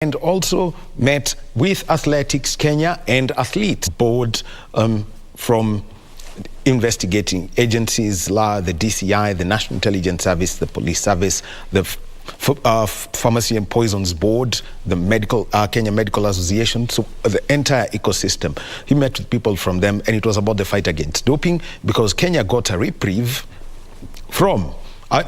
and also met with Athletics Kenya and Athlete Board from investigating agencies, the DCI, the National Intelligence Service, the Police Service, the Pharmacy and Poisons Board, the Kenya Medical Association, so the entire ecosystem. He met with people from them, and it was about the fight against doping, because Kenya got a reprieve from,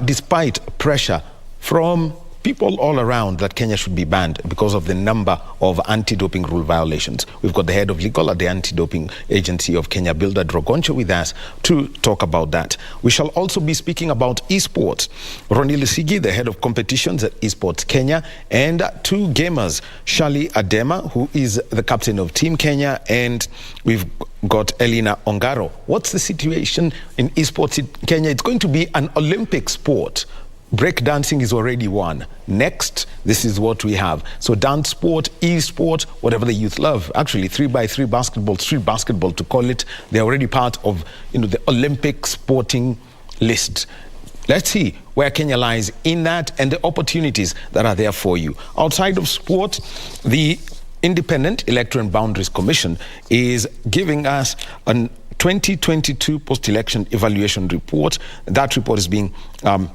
despite pressure from people all around that Kenya should be banned because of the number of anti-doping rule violations. We've got the head of legal at the Anti-Doping Agency of Kenya, Bilda Drogoncho, with us to talk about that. We shall also be speaking about esports. Ronnie Lisigi, the head of competitions at Esports Kenya, and two gamers, Shali Adema, who is the captain of Team Kenya, and we've got Elina Ongaro. What's the situation in esports in Kenya? It's going to be an Olympic sport. Breakdancing is already one. Next, this is what we have. So dance sport, e-sport, whatever the youth love. Actually, 3x3 basketball, street basketball to call it. They're already part of, the Olympic sporting list. Let's see where Kenya lies in that and the opportunities that are there for you. Outside of sport, the Independent Electoral and Boundaries Commission is giving us an 2022 post-election evaluation report. That report is being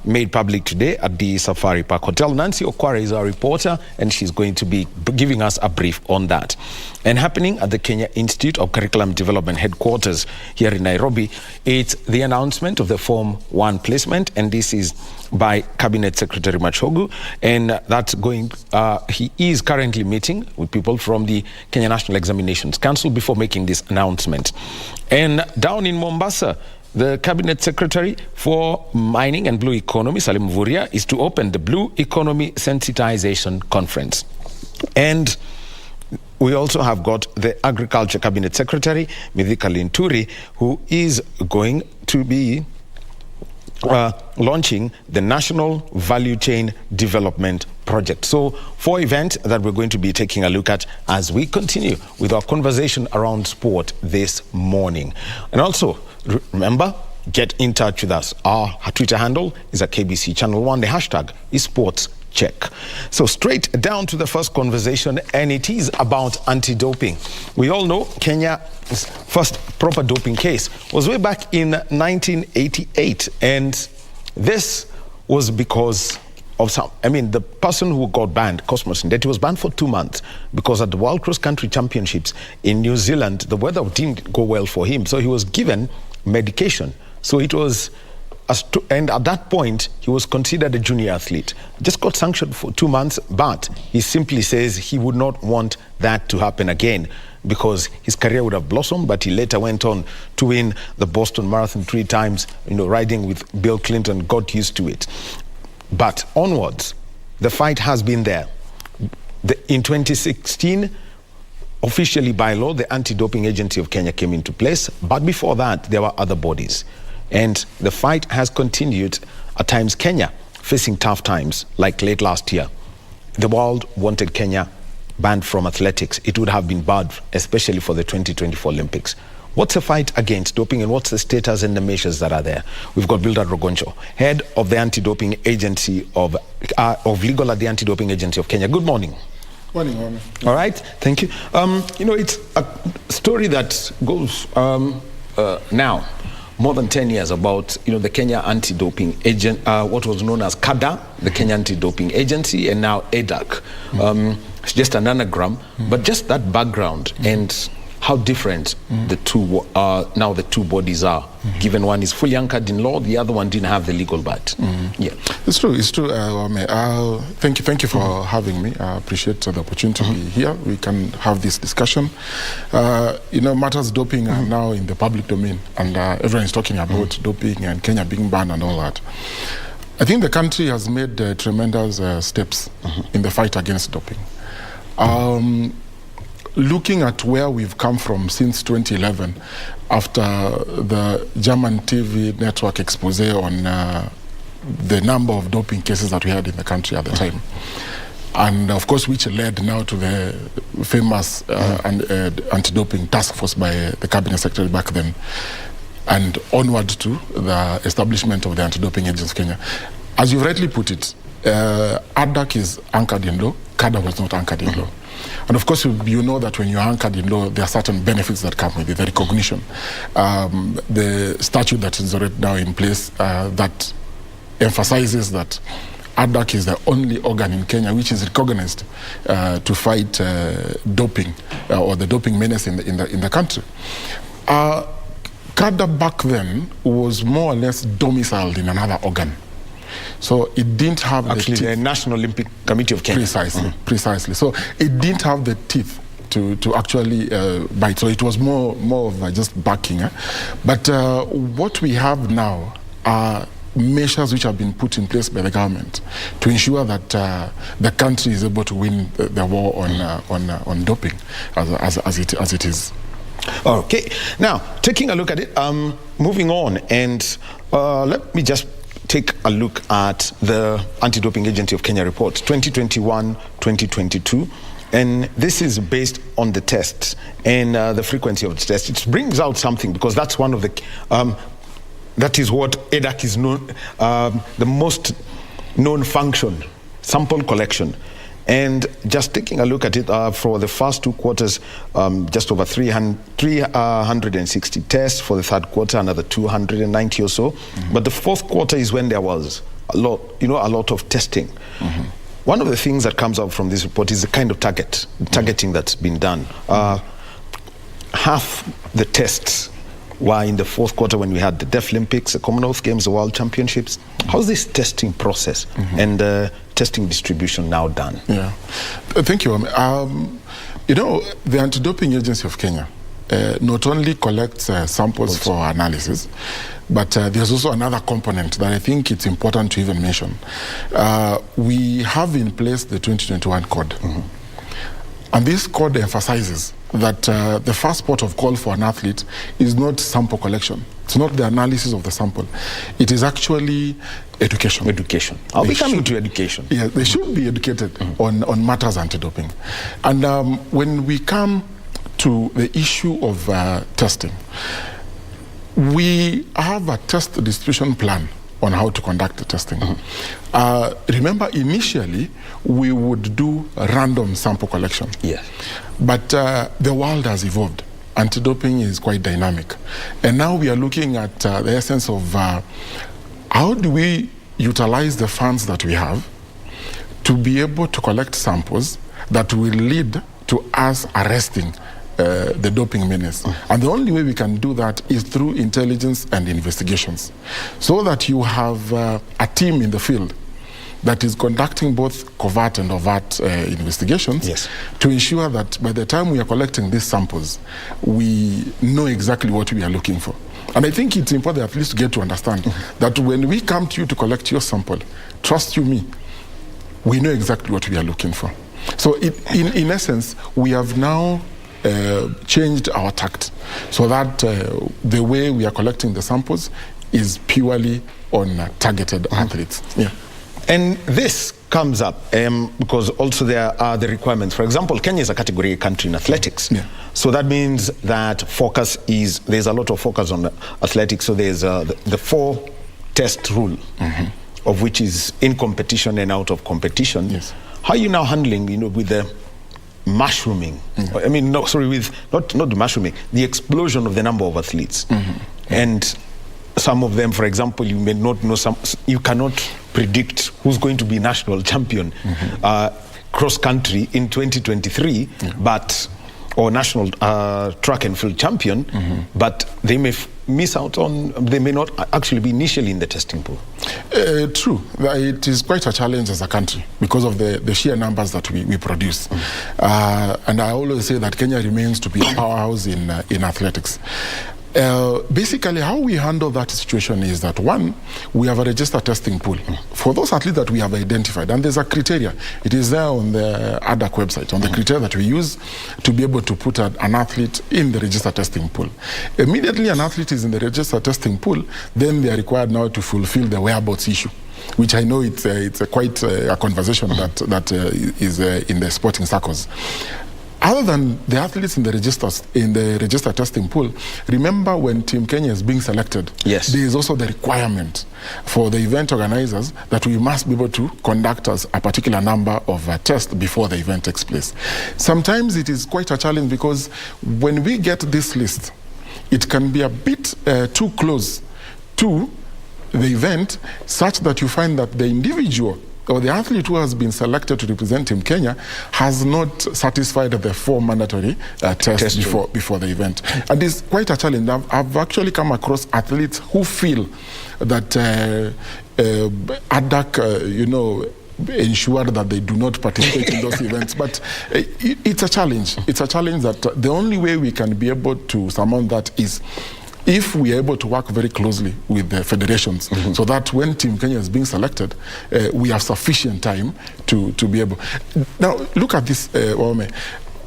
made public today at the Safari Park Hotel. Nancy Okwara is our reporter, and she's going to be giving us a brief on that. And happening at the Kenya Institute of Curriculum Development headquarters here in Nairobi, it's the announcement of the Form 1 placement, and this is by Cabinet Secretary Machogu, and that's going, he is currently meeting with people from the Kenya National Examinations Council before making this announcement. And down in Mombasa, the Cabinet Secretary for Mining and Blue Economy, Salim Vuria, is to open the Blue Economy Sensitization Conference. And we also have got the Agriculture Cabinet Secretary, Mithika Linturi, who is going to be launching the National Value Chain Development Project. So 4 events that we're going to be taking a look at as we continue with our conversation around sport this morning. And also, remember, get in touch with us. Our Twitter handle is at KBC Channel 1. The hashtag is SportsCheck. So straight down to the first conversation, and it is about anti-doping. We all know Kenya's first proper doping case was way back in 1988, and this was because of the person who got banned, Cosmos Ndeti, he was banned for 2 months because at the World Cross Country Championships in New Zealand, the weather didn't go well for him, so he was given medication. So it was, and at that point, he was considered a junior athlete. Just got sanctioned for 2 months, but he simply says he would not want that to happen again because his career would have blossomed, but he later went on to win the Boston Marathon 3 times, riding with Bill Clinton, got used to it. But onwards, the fight has been there. In 2016, officially by law, the Anti-Doping Agency of Kenya came into place. But before that, there were other bodies. And the fight has continued. At times, Kenya facing tough times, like late last year. The world wanted Kenya banned from athletics. It would have been bad, especially for the 2024 Olympics. What's the fight against doping, and what's the status and the measures that are there? We've got Bilda Drogoncho, head of the Anti-Doping Agency of legal at the Anti-Doping Agency of Kenya. Good morning. Morning, morning. All right, thank you. It's a story that goes now more than 10 years about the Kenya Anti-Doping Agent, what was known as KADA, the Kenya Anti-Doping Agency, and now ADAC. It's just an anagram, but just that background and how different the two now the two bodies are, given one is fully anchored in law, the other one didn't have the legal but. Yeah, it's true. Thank you for having me. I appreciate the opportunity to be here. We can have this discussion. Matters doping are now in the public domain, and everyone is talking about doping and Kenya being banned and all that. I think the country has made tremendous steps in the fight against doping. Looking at where we've come from since 2011, after the German TV network expose on the number of doping cases that we had in the country at the time, and of course which led now to the famous anti-doping task force by the Cabinet Secretary back then, and onward to the establishment of the Anti-Doping Agency of Kenya. As you rightly put it, ADAC is anchored in law. CADA was not anchored in law. And of course, you know that when you're anchored in law, there are certain benefits that come with it, the recognition. The statute that is already now in place that emphasizes that ADAC is the only organ in Kenya which is recognized to fight doping or the doping menace in the country. CADA back then was more or less domiciled in another organ. So it didn't have the National Olympic Committee of Kenya. Precisely. So it didn't have the teeth to actually bite. So it was more of just backing. But what we have now are measures which have been put in place by the government to ensure that the country is able to win the war on doping as it is. Okay. Now, taking a look at it, moving on, and let me just take a look at the Anti-Doping Agency of Kenya report, 2021-2022. And this is based on the tests and the frequency of the tests. It brings out something, because that's one of the, that is what ADAC is known, the most known function, sample collection. And just taking a look at it for the first 2 quarters, just over 360 tests. For the third quarter, another 290 or so. But the fourth quarter is when there was a lot of testing. One of the things that comes out from this report is the kind of targeting that's been done. Half the tests were in the fourth quarter when we had the Deaf Olympics, the Commonwealth Games, the World Championships. How's this testing process and testing distribution now done? Yeah, thank you. You know, the Anti-Doping Agency of Kenya not only collects samples for analysis, but there's also another component that I think it's important to even mention. We have in place the 2021 code. And this code emphasizes that the first port of call for an athlete is not sample collection. It's not the analysis of the sample. It is actually education. Education. Are we coming to education? Yeah, they should be educated on matters anti-doping. And when we come to the issue of testing, we have a test distribution plan on how to conduct the testing. Remember, initially, we would do a random sample collection. Yes. But the world has evolved. Anti-doping is quite dynamic. And now we are looking at the essence of how do we utilize the funds that we have to be able to collect samples that will lead to us arresting the doping menace. And the only way we can do that is through intelligence and investigations, so that you have a team in the field that is conducting both covert and overt investigations to ensure that by the time we are collecting these samples, we know exactly what we are looking for. And I think it's important at least to get to understand that when we come to you to collect your sample, trust you me, we know exactly what we are looking for. So in essence, we have now changed our tact so that the way we are collecting the samples is purely on targeted athletes. Yeah. And this comes up because also there are the requirements. For example, Kenya is a category A country in athletics. Yeah. So that means that there's a lot of focus on athletics. So there's the 4-test rule, of which is in competition and out of competition. Yes. How are you now handling, with the mushrooming? I mean, no, sorry, with not the mushrooming, the explosion of the number of athletes. And some of them, for example, you may not know you cannot predict who's going to be national champion cross country in 2023, or national track and field champion, but they may miss out on, they may not actually be initially in the testing pool. True. It is quite a challenge as a country because of the sheer numbers that we produce. And I always say that Kenya remains to be a powerhouse in athletics. Basically, how we handle that situation is that, one, we have a registered testing pool for those athletes that we have identified, and there's a criteria. It is there on the ADAC website, on the criteria that we use to be able to put an athlete in the registered testing pool. Immediately an athlete is in the registered testing pool, then they are required now to fulfill the whereabouts issue, which I know it's quite a conversation that is in the sporting circles. Other than the athletes in the register testing pool, remember when Team Kenya is being selected, yes, there is also the requirement for the event organizers that we must be able to conduct us a particular number of tests before the event takes place. Sometimes it is quite a challenge because when we get this list, it can be a bit too close to the event, such that you find that the individual or the athlete who has been selected to represent Team Kenya has not satisfied the 4 mandatory tests before the event. And it's quite a challenge. I've actually come across athletes who feel that ADAC, ensured that they do not participate in those events. But it's a challenge. It's a challenge that the only way we can be able to surmount that is if we are able to work very closely with the federations, so that when Team Kenya is being selected, we have sufficient time to be able. Now, look at this, Ome.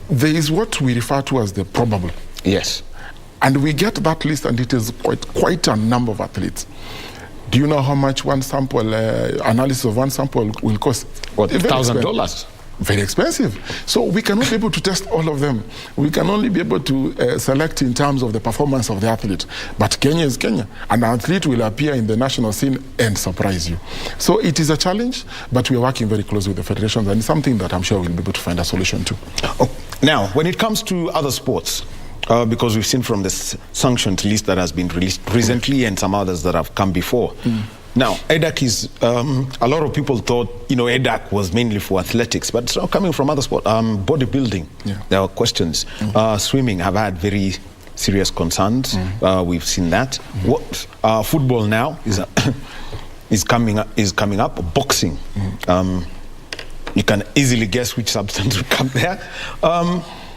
There is what we refer to as the probable. Yes. And we get that list, and it is quite a number of athletes. Do you know how much one sample, analysis of one sample will cost? What, $1,000? Very expensive. So we cannot be able to test all of them. We can only be able to select in terms of the performance of the athlete. But Kenya is Kenya. An athlete will appear in the national scene and surprise you. So it is a challenge, but we are working very closely with the federations, and it's something that I'm sure we'll be able to find a solution to. Oh, now, when it comes to other sports, because we've seen from this sanctioned list that has been released recently and some others that have come before. Now, EDAC is, a lot of people thought, EDAC was mainly for athletics, but it's now coming from other sports. Bodybuilding, there are questions. Swimming have had very serious concerns. We've seen that. What football now is coming up. Boxing. You can easily guess which substance will come there.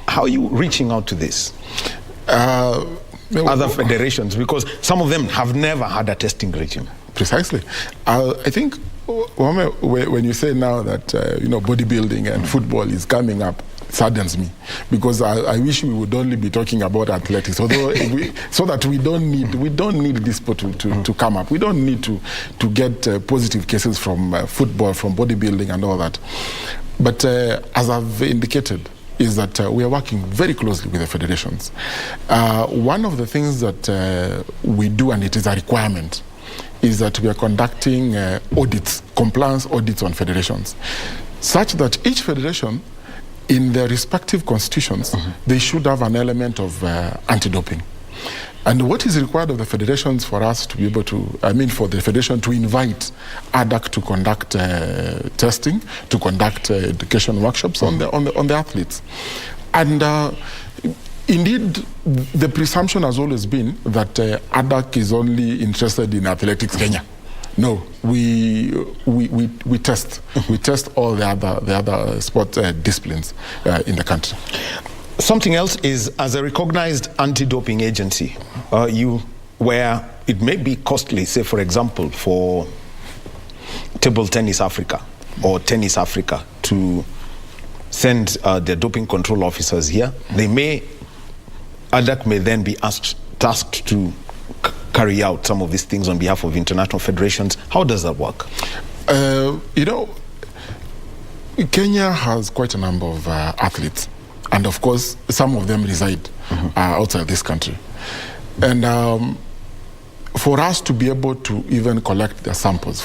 How are you reaching out to this? Other federations, because some of them have never had a testing regime. Precisely. I think when you say now that bodybuilding and football is coming up, it saddens me, because I wish we would only be talking about athletics, although so that we don't need this sport to come up. We don't need to get positive cases from football, from bodybuilding and all that. But as I've indicated, is that we are working very closely with the federations. One of the things that we do, and it is a requirement, is that we are conducting audits, compliance audits on federations, such that each federation, in their respective constitutions, they should have an element of anti-doping. And what is required of the federations for us to be able to, for the federation to invite ADAC to conduct testing, to conduct education workshops on the athletes. And indeed, the presumption has always been that ADAC is only interested in Athletics Kenya. No, we test. We test all the other sport disciplines in the country. Something else is, as a recognized anti-doping agency, where it may be costly, say for example, for Table Tennis Africa or Tennis Africa to send their doping control officers here, ADAC may then be tasked to carry out some of these things on behalf of international federations. How does that work? Kenya has quite a number of athletes. And of course, some of them reside outside this country. And for us to be able to even collect their samples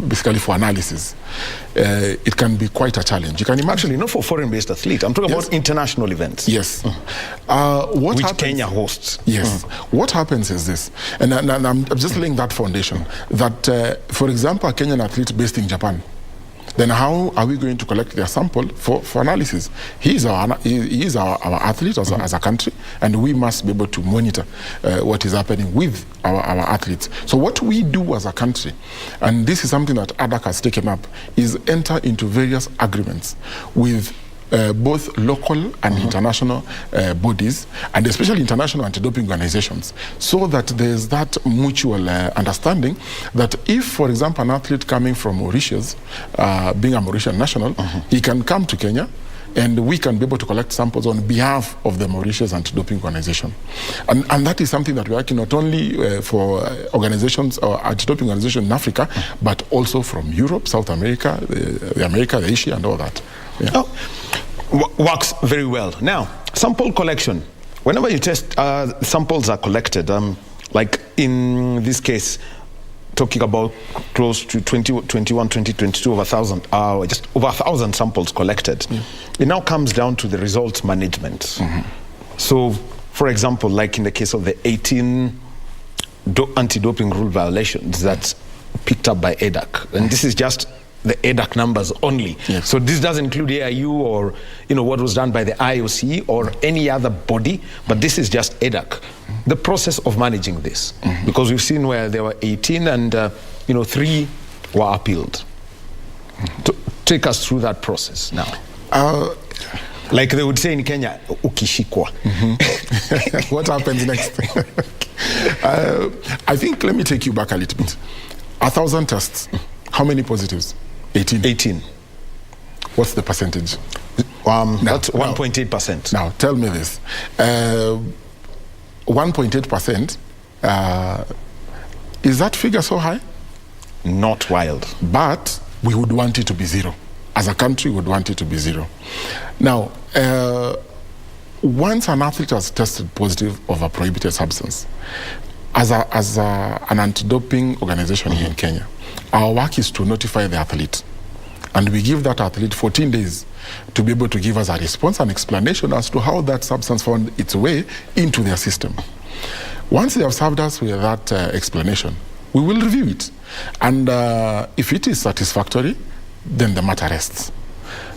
basically for analysis, it can be quite a challenge. You can imagine. Actually, not for foreign-based athletes. I'm talking about international events. Yes. Which Kenya hosts. Yes. What happens is this, and I'm just laying that foundation, that, for example, a Kenyan athlete based in Japan, then how are we going to collect their sample for analysis? He is our athlete as a country, and we must be able to monitor what is happening with our athletes. So what we do as a country, and this is something that ADAC has taken up, is enter into various agreements with both local and international bodies, and especially international anti-doping organizations, so that there's that mutual understanding that if, for example, an athlete coming from Mauritius, being a Mauritian national, he can come to Kenya, and we can be able to collect samples on behalf of the Mauritius Anti-Doping Organization. And that is something that we're working not only for organizations or anti-doping organizations in Africa, but also from Europe, South America, the Asia, and all that. Yeah. Oh. Works very well. Now, sample collection. Whenever you test, samples are collected. Like in this case, talking about close to 2022 over 1,000, just over 1,000 samples collected. Yeah. It now comes down to the results management. So, for example, like in the case of the 18 anti-doping rule violations that's picked up by EDAC, and this is just the EDAC numbers only. Yes. So this doesn't include AIU or what was done by the IOC or any other body, but this is just EDAC. The process of managing this, because we've seen where there were 18 and 3 were appealed. Take us through that process now. Like they would say in Kenya, ukishikwa. What happens next? I think, let me take you back a little bit. 1,000 tests, how many positives? 18. 18. What's the percentage? That's 1.8%. Now, tell me this. 1.8%, is that figure so high? Not wild. But we would want it to be zero. As a country, we would want it to be zero. Now, once an athlete has tested positive of a prohibited substance, as an anti-doping organization here in Kenya, our work is to notify the athlete. And we give that athlete 14 days to be able to give us a response and explanation as to how that substance found its way into their system. Once they have served us with that explanation, we will review it. And if it is satisfactory, then the matter rests.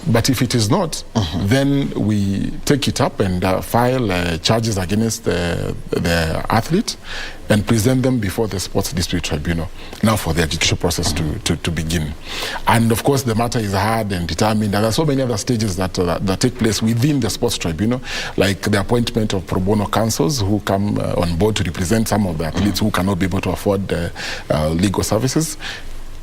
But if it is not, then we take it up and file charges against the athlete and present them before the Sports District Tribunal, now for the adjudication process to begin. And of course, the matter is heard and determined. And there are so many other stages that take place within the Sports Tribunal, like the appointment of pro bono counsels who come on board to represent some of the athletes who cannot be able to afford legal services.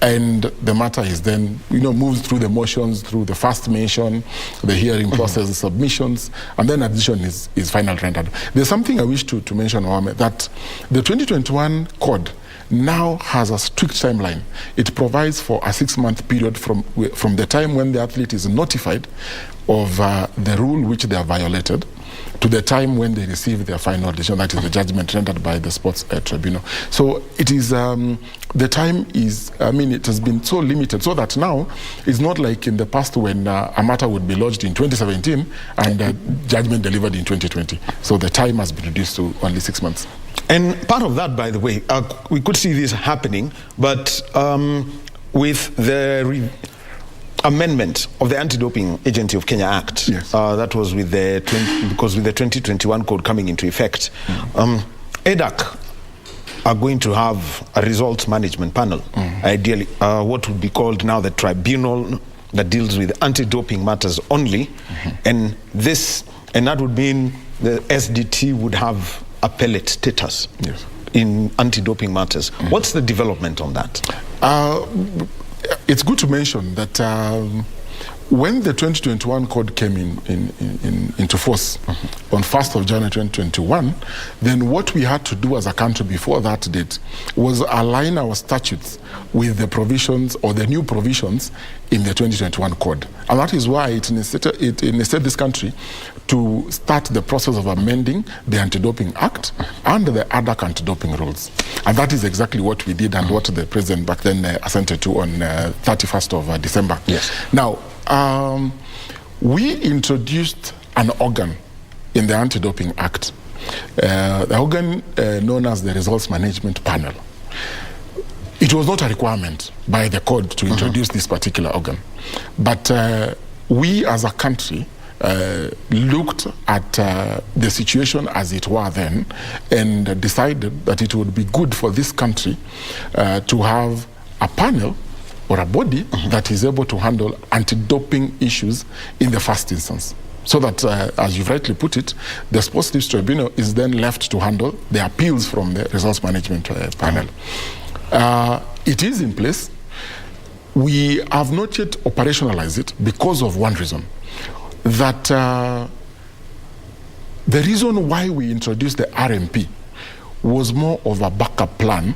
And the matter is then, moves through the motions, through the first mention, the hearing process, the submissions, and then a decision is finally rendered. There's something I wish to mention, Mohammed, that the 2021 code now has a strict timeline. It provides for a 6-month period from the time when the athlete is notified of the rule which they have violated to the time when they receive their final decision, that is the judgment rendered by the Sports Tribunal. So it is, the time is, it has been so limited, so that now it's not like in the past when a matter would be lodged in 2017 and judgment delivered in 2020. So the time has been reduced to only 6 months. And part of that, by the way, we could see this happening, but with the amendment of the Anti-Doping Agency of Kenya Act, yes. That was with because with the 2021 code coming into effect, EDAC are going to have a results management panel, ideally what would be called now the tribunal that deals with anti-doping matters only, and that would mean the SDT would have appellate status in anti-doping matters. What's the development on that? It's good to mention that when the 2021 code came into force on 1st of January 2021, then what we had to do as a country before that date was align our statutes with the provisions or the new provisions in the 2021 code. And that is why it necessitated this country to start the process of amending the Anti-Doping Act and the ADAC anti-doping rules. And that is exactly what we did and what the president back then assented to on 31st of December. Yes. Now, we introduced an organ in the Anti-Doping Act, the organ known as the Results Management Panel. It was not a requirement by the code to introduce this particular organ, but we as a country looked at the situation as it were then and decided that it would be good for this country to have a panel or a body that is able to handle anti-doping issues in the first instance. So that, as you've rightly put it, the Sports District Tribunal is then left to handle the appeals from the results management panel. It is in place. We have not yet operationalized it because of one reason. That the reason why we introduced the RMP was more of a backup plan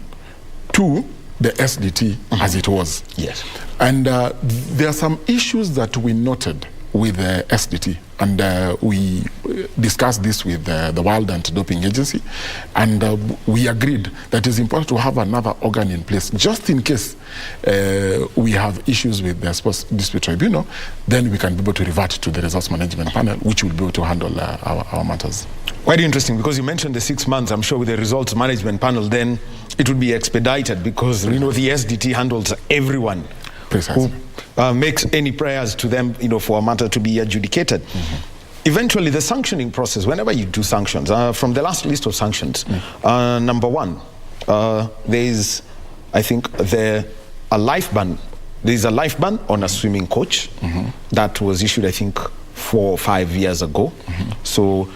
to the SDT as it was. Yes. And there are some issues that we noted with the SDT, and we discussed this with the World Anti-Doping Agency, and we agreed that it's important to have another organ in place just in case we have issues with the Sports Dispute Tribunal. Then we can be able to revert to the Results Management Panel, which will be able to handle our matters. Quite interesting, because you mentioned the 6 months. I'm sure with the Results Management Panel, then it would be expedited, because the SDT handles everyone. Precisely. Who makes any prayers to them, for a matter to be adjudicated. Eventually, the sanctioning process, whenever you do sanctions, from the last list of sanctions, number one, there is, I think, a life ban. There is a life ban on a swimming coach that was issued, I think, 4 or 5 years ago. So,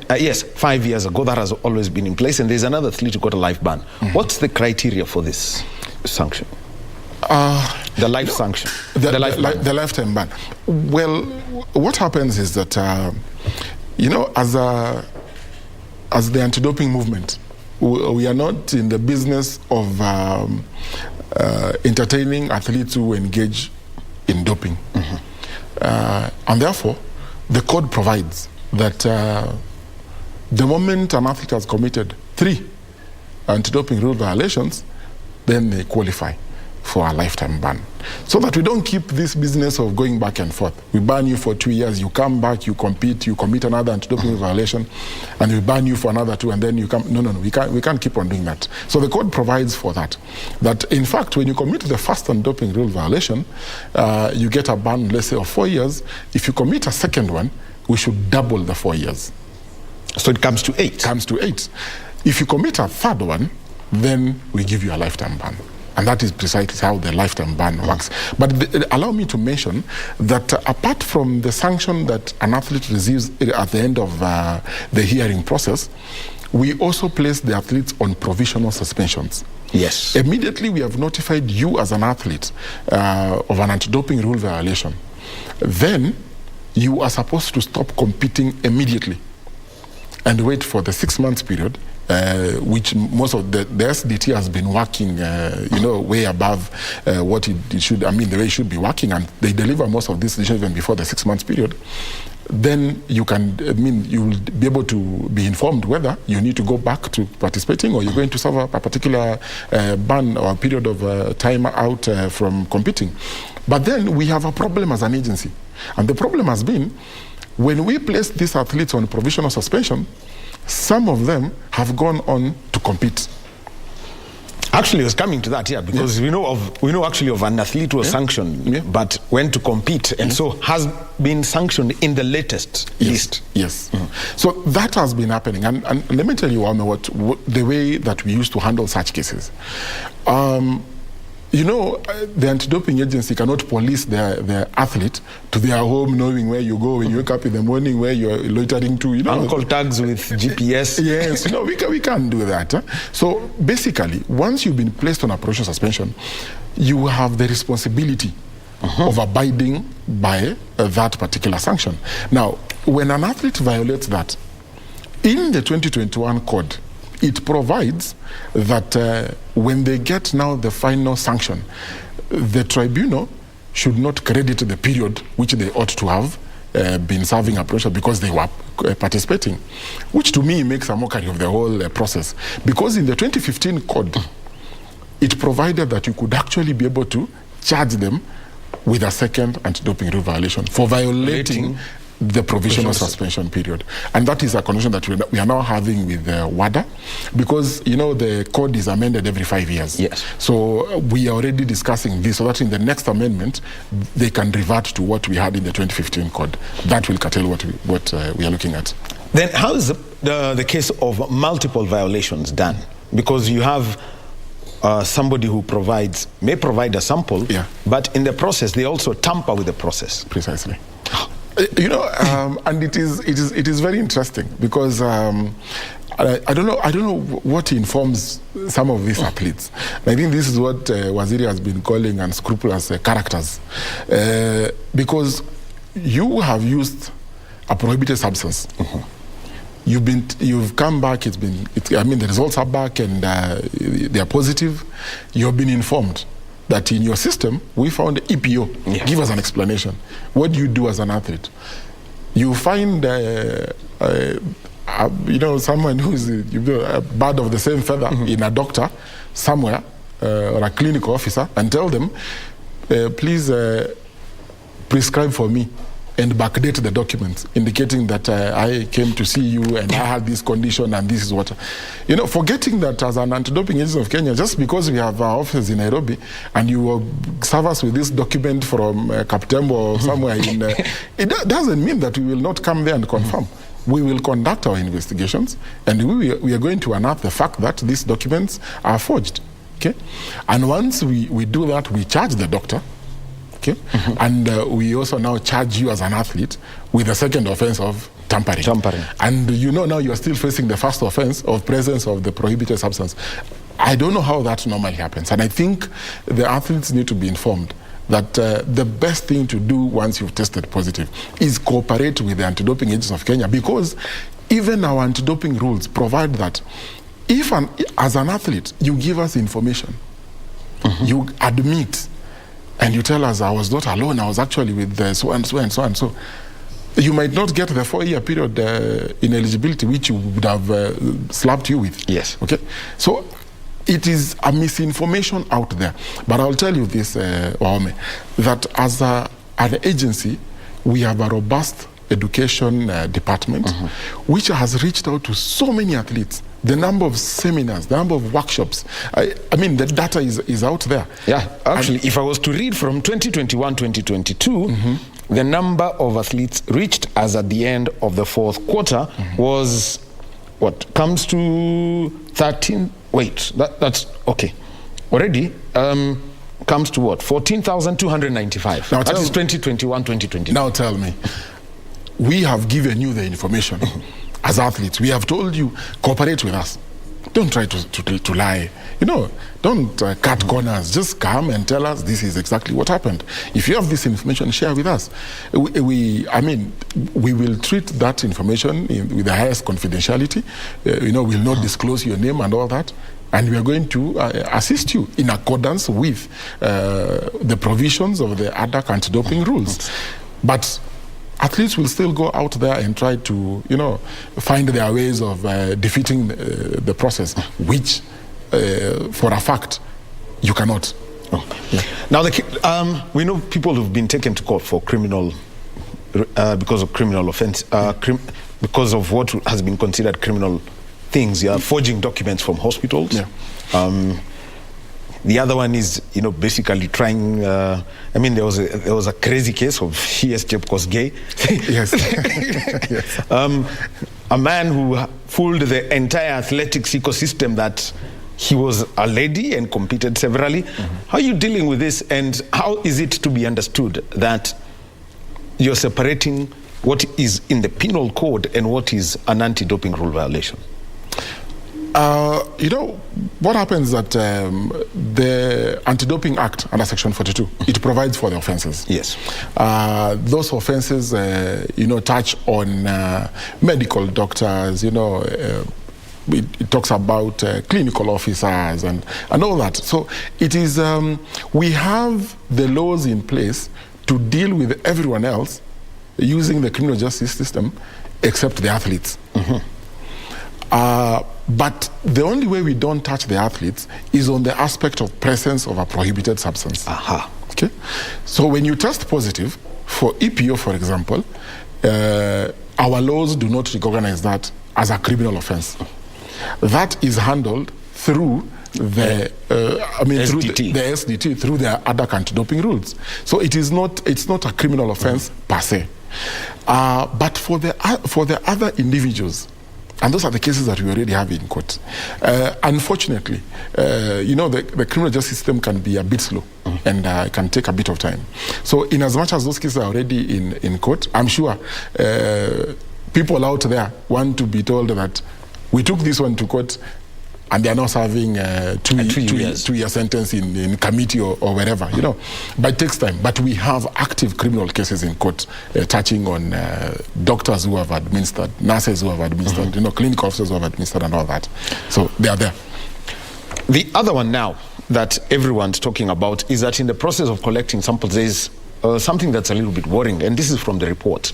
yes, 5 years ago, that has always been in place, and there's another athlete who got a life ban. What's the criteria for this sanction? The life sanction. The lifetime ban. Well, what happens is that, as the anti-doping movement, we are not in the business of entertaining athletes who engage in doping. And therefore, the code provides that the moment an athlete has committed 3 anti-doping rule violations, then they qualify for a lifetime ban. So that we don't keep this business of going back and forth. We ban you for 2 years, you come back, you compete, you commit another anti-doping violation, and we ban you for another 2, and then you come. No, we can't keep on doing that. So the code provides for that. That in fact, when you commit the first anti-doping rule violation, you get a ban, let's say, of 4 years. If you commit a second one, we should double the 4 years. So it comes to 8. Comes to 8. If you commit a third one, then we give you a lifetime ban. And that is precisely how the lifetime ban works. But allow me to mention that apart from the sanction that an athlete receives at the end of the hearing process, we also place the athletes on provisional suspensions. Yes. Immediately we have notified you as an athlete of an anti-doping rule violation. Then you are supposed to stop competing immediately and wait for the 6 months period, which most of the SDT has been working, way above what it should, the way it should be working, and they deliver most of these decisions even before the 6 months period. Then you will be able to be informed whether you need to go back to participating or you're going to serve a particular ban or a period of time out from competing. But then we have a problem as an agency. And the problem has been, when we place these athletes on provisional suspension, some of them have gone on to compete. Actually, I was coming to that here, because we know actually of an athlete who was sanctioned, but went to compete, and so has been sanctioned in the latest list. Yes. So that has been happening, and let me tell you, what the way that we used to handle such cases. The anti-doping agency cannot police their athlete to their home, knowing where you go when you wake up in the morning, where you're loitering to. Uncle tags with GPS. Yes, we can't do that. So basically, once you've been placed on a provisional suspension, you have the responsibility of abiding by that particular sanction. Now, when an athlete violates that, in the 2021 code, it provides that when they get now the final sanction, the tribunal should not credit the period which they ought to have been serving a pressure because they were participating, which to me makes a mockery of the whole process. Because in the 2015 code, it provided that you could actually be able to charge them with a second anti-doping rule violation for violating the provisional suspension period. And that is a condition that we are now having with WADA, because the code is amended every 5 years. Yes. So we are already discussing this, so that in the next amendment they can revert to what we had in the 2015 code. That will curtail what we are looking at. Then how is the case of multiple violations done? Because you have somebody who may provide a sample, but in the process they also tamper with the process. Precisely. And it is very interesting, because I don't know what informs some of these athletes. I think this is what Waziri has been calling unscrupulous characters, because you have used a prohibited substance. You've come back. The results are back and they are positive. You've been informed that in your system, we found EPO. Yeah. Give us an explanation. What do you do as an athlete? You find, someone who's a bird of the same feather in a doctor somewhere, or a clinical officer, and tell them, please prescribe for me and backdate the documents indicating that I came to see you and I had this condition and this is what, forgetting that as an anti-doping agency of Kenya, just because we have our office in Nairobi and you serve us with this document from Kaptembo or somewhere in, it doesn't mean that we will not come there and confirm. We will conduct our investigations and we are going to unearth the fact that these documents are forged. Okay, and once we do that, we charge the doctor. Okay, and we also now charge you as an athlete with the second offense of tampering. And now you are still facing the first offense of presence of the prohibited substance. I don't know how that normally happens, and I think the athletes need to be informed that the best thing to do once you've tested positive is cooperate with the anti-doping agency of Kenya, because even our anti-doping rules provide that if as an athlete you give us information, you admit and you tell us, I was not alone, I was actually with so and so and so and so, you might not get the 4-year period ineligibility which you would have slapped you with. Yes. Okay. So it is a misinformation out there. But I'll tell you this, Wahome, that as an agency, we have a robust education department which has reached out to so many athletes. The number of seminars, the number of workshops, I mean, the data is out there. Yeah, actually, if I was to read from 2021-2022, the number of athletes reached as at the end of the fourth quarter was, what, comes to 13? Wait, that's, okay. Already, comes to what? 14,295. That is 2021-2022. Now tell me, we have given you the information. As athletes, we have told you, cooperate with us. Don't try to lie. Don't cut corners. Just come and tell us this is exactly what happened. If you have this information, share with us. We will treat that information with the highest confidentiality. We'll not disclose your name and all that. And we are going to assist you in accordance with the provisions of the ADAC anti-doping rules. But athletes will still go out there and try to, find their ways of defeating the process, which, for a fact, you cannot. Oh, yeah. Now, we know people who've been taken to court for criminal, because of criminal offense, because of what has been considered criminal things. Yeah, forging documents from hospitals. Yeah. The other one is, basically trying. There was a crazy case of ESJ because gay. Yes. Yes. A man who fooled the entire athletics ecosystem that he was a lady and competed severally. How are you dealing with this, and how is it to be understood that you're separating what is in the penal code and what is an anti-doping rule violation? What happens that the Anti-Doping Act under Section 42, it provides for the offenses. Yes. Those offenses, touch on medical doctors, it talks about clinical officers and all that. So it is, we have the laws in place to deal with everyone else using the criminal justice system except the athletes. But the only way we don't touch the athletes is on the aspect of presence of a prohibited substance. Okay? So when you test positive for EPO, for example, our laws do not recognize that as a criminal offense. That is handled through the SDT. the SDT, through the ADAC anti-doping rules. So it's not a criminal offense per se. But for the other individuals, and those are the cases that we already have in court. Unfortunately, the criminal justice system can be a bit slow and can take a bit of time. So in as much as those cases are already in court, I'm sure people out there want to be told that we took this one to court and they are now serving two-year sentence in committee or wherever, But it takes time. But we have active criminal cases in court touching on doctors who have administered, nurses who have administered, clinical officers who have administered and all that. So they are there. The other one now, that everyone's talking about is that in the process of collecting samples, there's something that's a little bit worrying, and this is from the report.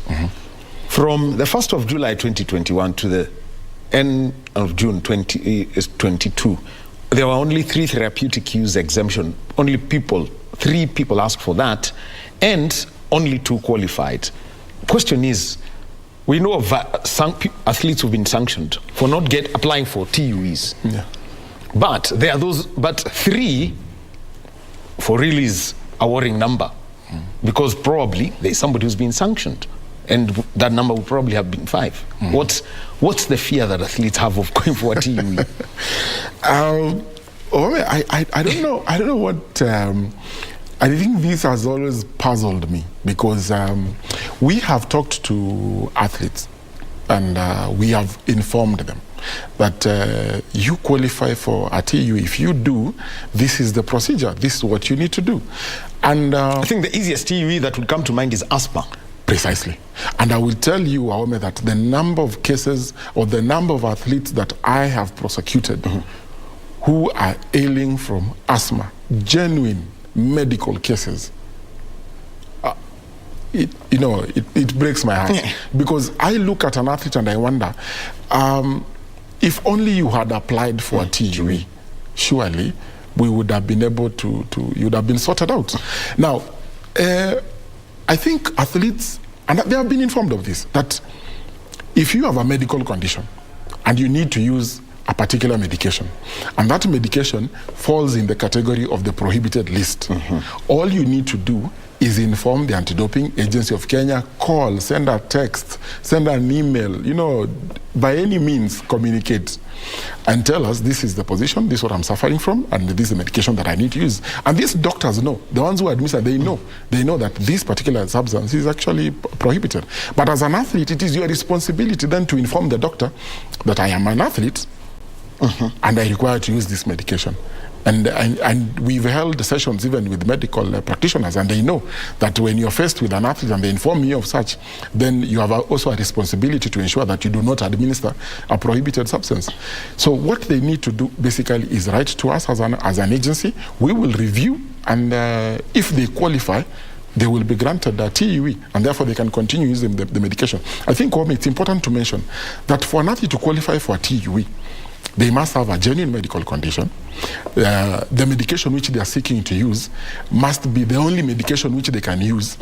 From the 1st of July 2021 to the end of June 2022, there were only 3 therapeutic use exemption. Only 3 people asked for that, and only 2 qualified. Question is, we know of athletes who've been sanctioned for not applying for TUEs. Yeah. But there are those, but 3 for really is a worrying number, because probably there's somebody who's been sanctioned, and that number would probably have been 5. What's the fear that athletes have of going for a TUE? I don't know. I don't know what. I think this has always puzzled me, because we have talked to athletes and we have informed them that you qualify for a TUE. If you do, this is the procedure. This is what you need to do. And I think the easiest TUE that would come to mind is asthma. Precisely. And I will tell you, Awome, that the number of cases or the number of athletes that I have prosecuted who are ailing from asthma, genuine medical cases, it breaks my heart. Because I look at an athlete and I wonder, if only you had applied for a TUE, surely we would have been able to you would have been sorted out. Now, I think athletes, and they have been informed of this, that if you have a medical condition and you need to use a particular medication, and that medication falls in the category of the prohibited list, all you need to do is inform the Anti-Doping Agency of Kenya, call, send a text, send an email, by any means communicate and tell us, this is the position, this is what I'm suffering from, and this is the medication that I need to use. And these doctors know, the ones who administer, they know that this particular substance is actually prohibited. But as an athlete, it is your responsibility then to inform the doctor that I am an athlete and I require to use this medication. And we've held sessions even with medical practitioners, and they know that when you're faced with an athlete and they inform you of such, then you have also a responsibility to ensure that you do not administer a prohibited substance. So what they need to do basically is write to us as an agency. We will review, and if they qualify, they will be granted a TUE, and therefore they can continue using the medication. I think it's important to mention that for an athlete to qualify for a TUE, they must have a genuine medical condition. The medication which they are seeking to use must be the only medication which they can use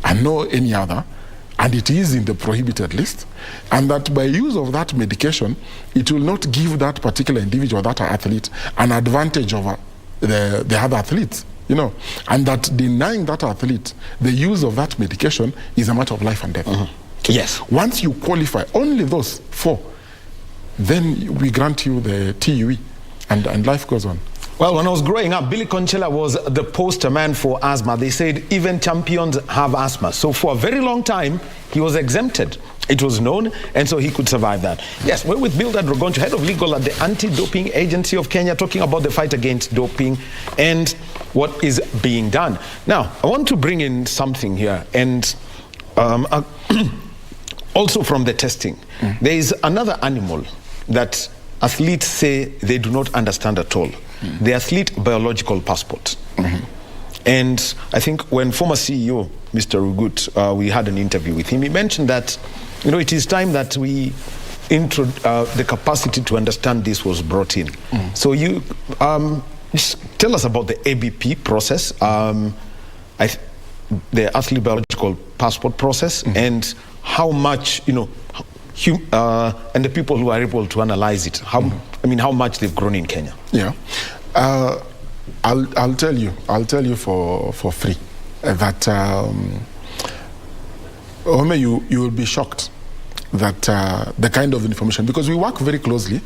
and no any other, and it is in the prohibited list, and that by use of that medication, it will not give that particular individual, that athlete, an advantage over the other athletes, and that denying that athlete the use of that medication is a matter of life and death. Yes. Once you qualify, only those 4, then we grant you the TUE, and life goes on. Well, when I was growing up, Billy Conchela was the poster man for asthma. They said even champions have asthma. So for a very long time, he was exempted. It was known, and so he could survive that. Yes, we're with Bildad Rogoncho, head of legal at the Anti-Doping Agency of Kenya, talking about the fight against doping and what is being done. Now, I want to bring in something here, and also from the testing. There is another animal that athletes say they do not understand at all. The athlete biological passport. And I think when former CEO, Mr. Rugut, we had an interview with him, he mentioned that, it is time that the capacity to understand this was brought in. So you just tell us about the ABP process, the athlete biological passport process, and how much, and the people who are able to analyze it, how much they've grown in Kenya. Yeah, I'll tell you for free that you will be shocked that the kind of information, because we work very closely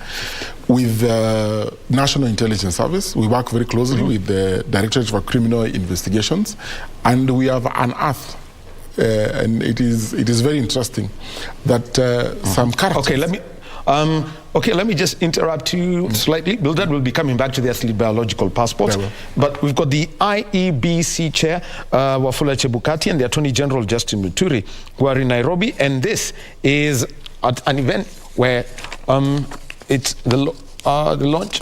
with the National Intelligence Service, we work very closely with the Directorate for Criminal Investigations, and we have unearthed and it is very interesting that some characters. Okay, let me just interrupt you slightly. Bildad will be coming back to the athlete biological passport, but we've got the IEBC chair, Wafula Chebukati, and the Attorney General, Justin Muturi, who are in Nairobi, and this is at an event where it's the launch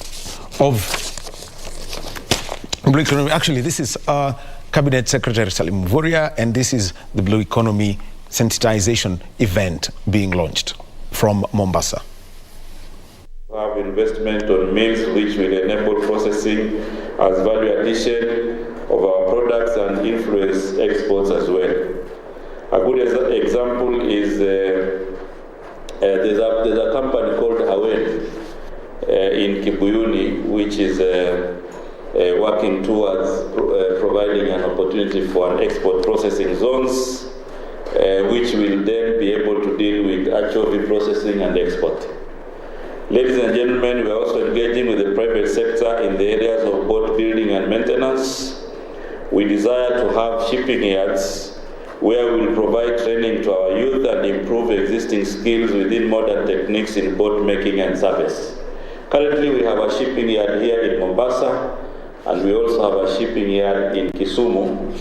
of Blue Economy, actually, this is Cabinet Secretary Salim Mvurya, and this is the Blue Economy sensitization event being launched from Mombasa. Have investment on mills which will enable processing as value addition of our products and influence exports as well. A good example is there's a company called Hawen in Kibuyuni, which is working towards providing an opportunity for an export processing zones, which will then be able to deal with anchovy processing and export. Ladies and gentlemen, we are also engaging with the private sector in the areas of boat building and maintenance. We desire to have shipping yards where we will provide training to our youth and improve existing skills within modern techniques in boat making and service. Currently, we have a shipping yard here in Mombasa, and we also have a shipping yard in Kisumu.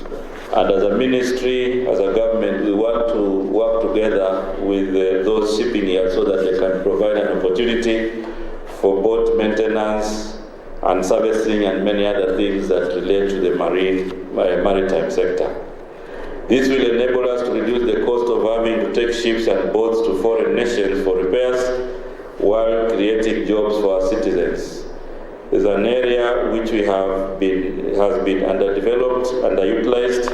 And as a ministry, as a government, we want to work together with those shipping yards so that they can provide an opportunity for boat maintenance and servicing and many other things that relate to the maritime sector. This will enable us to reduce the cost of having to take ships and boats to foreign nations for repairs while creating jobs for our citizens. There's an area which has been underdeveloped, underutilized.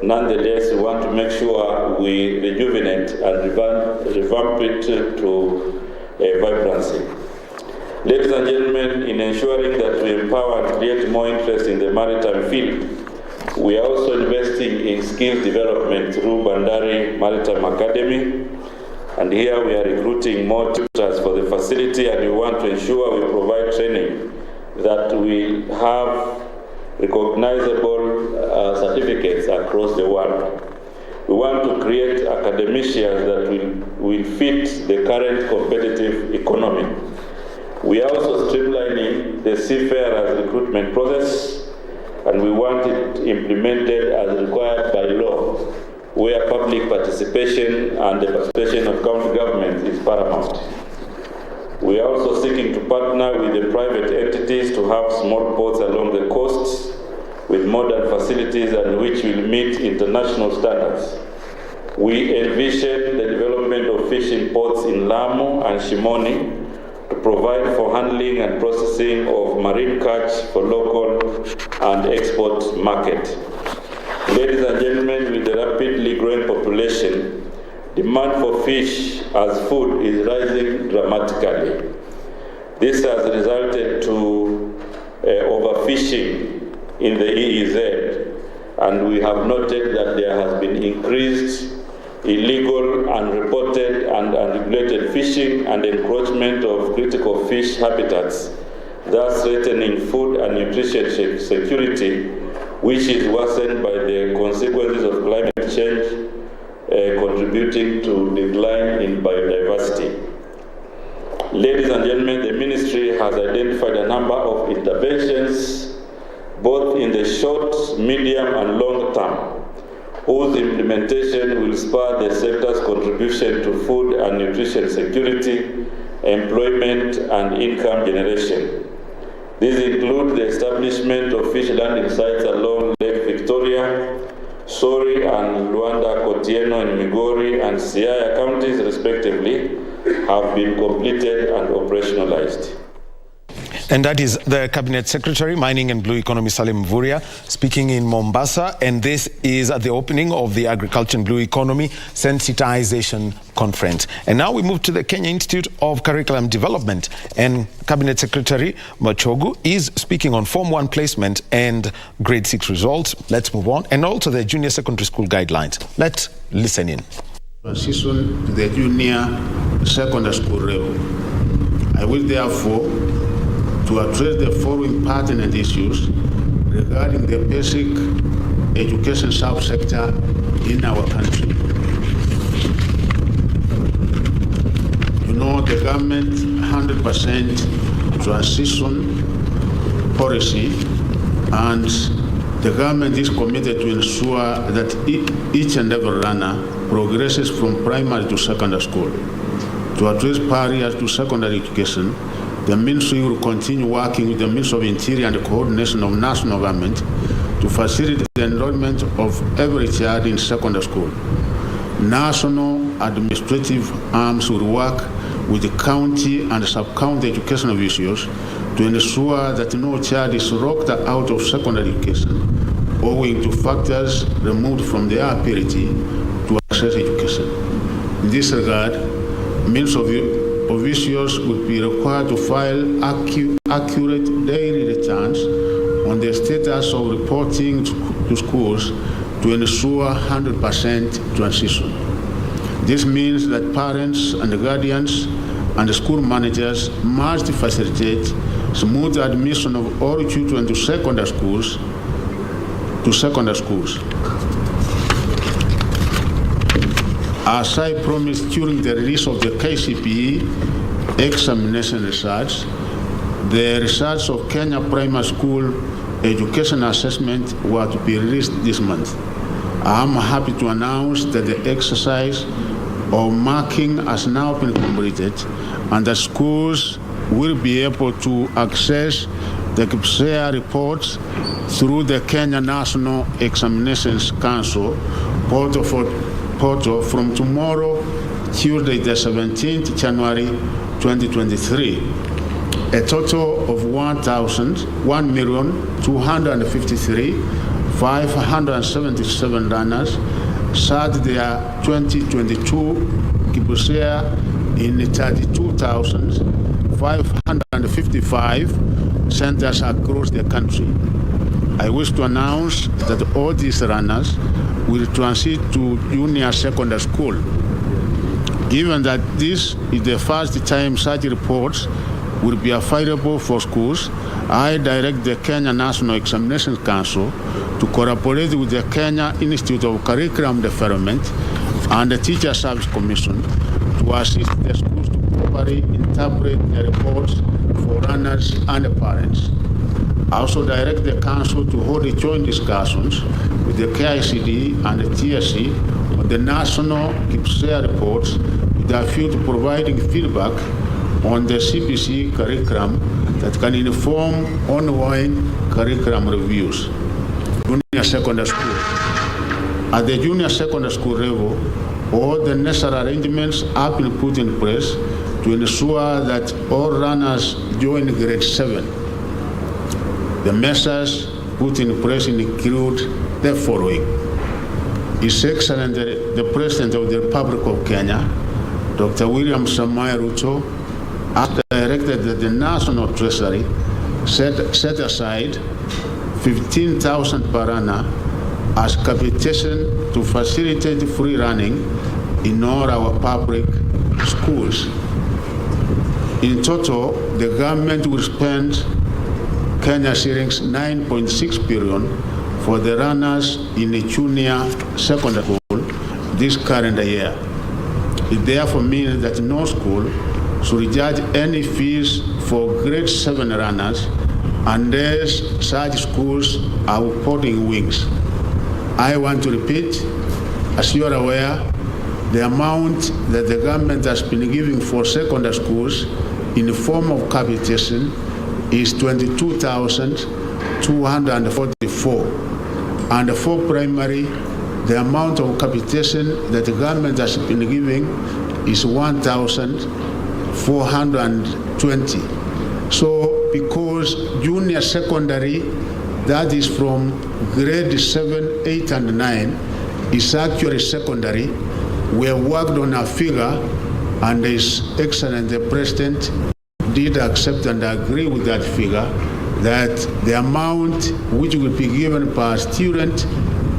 Nonetheless, we want to make sure we rejuvenate and revamp it to vibrancy. Ladies and gentlemen, in ensuring that we empower and create more interest in the maritime field, we are also investing in skills development through Bandari Maritime Academy. And here we are recruiting more tutors for the facility, and we want to ensure we provide training that will have recognizable certificates across the world. We want to create academicians that will fit the current competitive economy. We are also streamlining the seafarers recruitment process, and we want it implemented as required by law, where public participation and the participation of county government is paramount. We are also seeking to partner with the private entities to have small ports along the coasts with modern facilities and which will meet international standards. We envision the development of fishing ports in Lamu and Shimoni to provide for handling and processing of marine catch for local and export market. Ladies and gentlemen, with the rapidly growing population, demand for fish as food is rising dramatically. This has resulted to overfishing in the EEZ, and we have noted that there has been increased illegal, unreported, and unregulated fishing and encroachment of critical fish habitats, thus threatening food and nutrition security, which is worsened by the consequences of climate change, contributing to decline in biodiversity. Ladies and gentlemen, the ministry has identified a number of interventions, both in the short, medium, and long term, whose implementation will spur the sector's contribution to food and nutrition security, employment, and income generation. These include the establishment of fish landing sites along Lake Victoria, Sori and Luanda Kotieno in Migori and Siaya counties, respectively, have been completed and operationalized. And that is the Cabinet Secretary, Mining and Blue Economy, Salim Mvurya, speaking in Mombasa. And this is at the opening of the Agriculture and Blue Economy Sensitization Conference. And now we move to the Kenya Institute of Curriculum Development. And Cabinet Secretary Machogu is speaking on Form 1 placement and Grade 6 results. Let's move on. And also the Junior Secondary School Guidelines. Let's listen in. Transition to the Junior Secondary School level. I will therefore to address the following pertinent issues regarding the basic education subsector in our country. You know, the government 100% transition policy, and the government is committed to ensure that each and every learner progresses from primary to secondary school. To address barriers to secondary education, the Ministry will continue working with the Ministry of Interior and the coordination of national government to facilitate the enrollment of every child in secondary school. National administrative arms will work with the county and sub-county education officials to ensure that no child is locked out of secondary education owing to factors removed from their ability to access education. In this regard, Ministry officials will be required to file accurate daily returns on the status of reporting to schools to ensure 100% transition. This means that parents and guardians and school managers must facilitate smooth admission of all children to secondary schools. As I promised during the release of the KCPE examination results, the results of Kenya Primary School Education Assessment were to be released this month. I am happy to announce that the exercise of marking has now been completed and that schools will be able to access the KBC reports through the Kenya National Examinations Council portal from tomorrow, Tuesday the 17th January 2023. A total of 1,253,577 learners sat their 2022 KBC in 32,555 centers across the country. I wish to announce that all these learners will transit to junior secondary school. Given that this is the first time such reports will be available for schools, I direct the Kenya National Examinations Council to collaborate with the Kenya Institute of Curriculum Development and the Teacher Service Commission to assist the schools to properly interpret the reports for learners and parents. I also direct the Council to hold joint discussions with the KICD and the TSC on the national KBC reports with a view to providing feedback on the CBC curriculum that can inform ongoing curriculum reviews. Junior secondary school. At the junior secondary school level, all the necessary arrangements have been put in place to ensure that all learners join grade 7. The measures put in place include the following. His Excellency the President of the Republic of Kenya, Dr. William Samoei Ruto, has directed that the National Treasury set aside 15,000 per annum as capitation to facilitate free running in all our public schools. In total, the government will spend Kenya shillings 9.6 billion for the runners in the junior secondary school this calendar year. It therefore means that no school should charge any fees for grade 7 runners unless such schools are reporting wings. I want to repeat, as you are aware, the amount that the government has been giving for secondary schools in the form of capitation is 22,244. And for primary, the amount of capitation that the government has been giving is 1,420. So because junior secondary, that is from grade 7, 8, and 9, is actually secondary, we have worked on a figure, and His Excellency the President did accept and agree with that figure, that the amount which will be given per student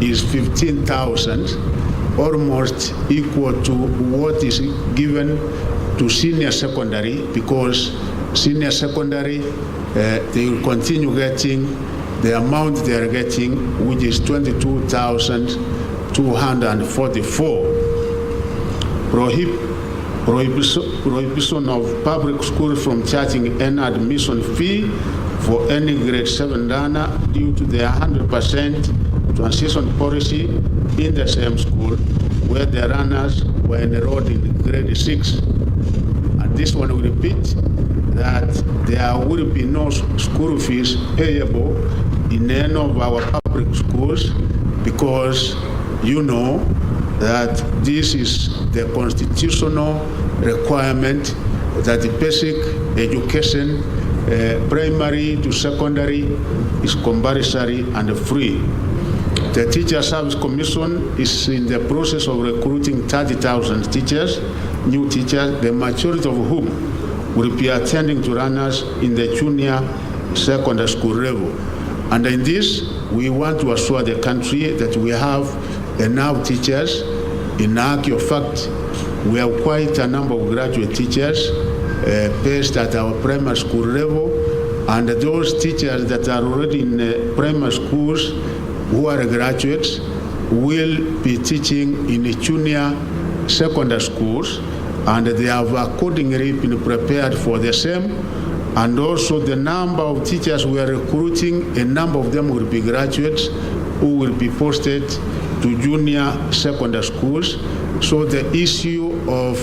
is 15,000, almost equal to what is given to senior secondary, because senior secondary, they will continue getting the amount they are getting, which is 22,244. Prohibition of public schools from charging any admission fee for any grade 7 learner due to the 100% transition policy in the same school where the runners were enrolled in grade 6. And this one will repeat, that there will be no school fees payable in any of our public schools, because you know that this is the constitutional requirement that the basic education, primary to secondary, is compulsory and free. The Teacher Service Commission is in the process of recruiting 30,000 teachers, new teachers, the majority of whom will be attending to runners in the junior secondary school level. And in this, we want to assure the country that we have enough teachers. In actual fact, we have quite a number of graduate teachers based at our primary school level, and those teachers that are already in primary schools who are graduates will be teaching in junior secondary schools, and they have accordingly been prepared for the same. And also the number of teachers we are recruiting, a number of them will be graduates who will be posted to junior secondary schools. So the issue of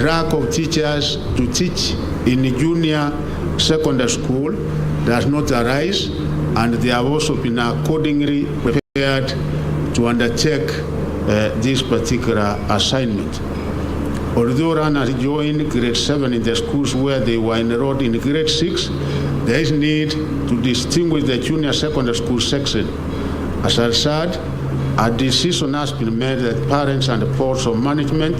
lack of teachers to teach in junior secondary school does not arise, and they have also been accordingly prepared to undertake this particular assignment. Although runners joined grade 7 in the schools where they were enrolled in grade 6, there is need to distinguish the junior secondary school section. As I said, a decision has been made that parents and boards of management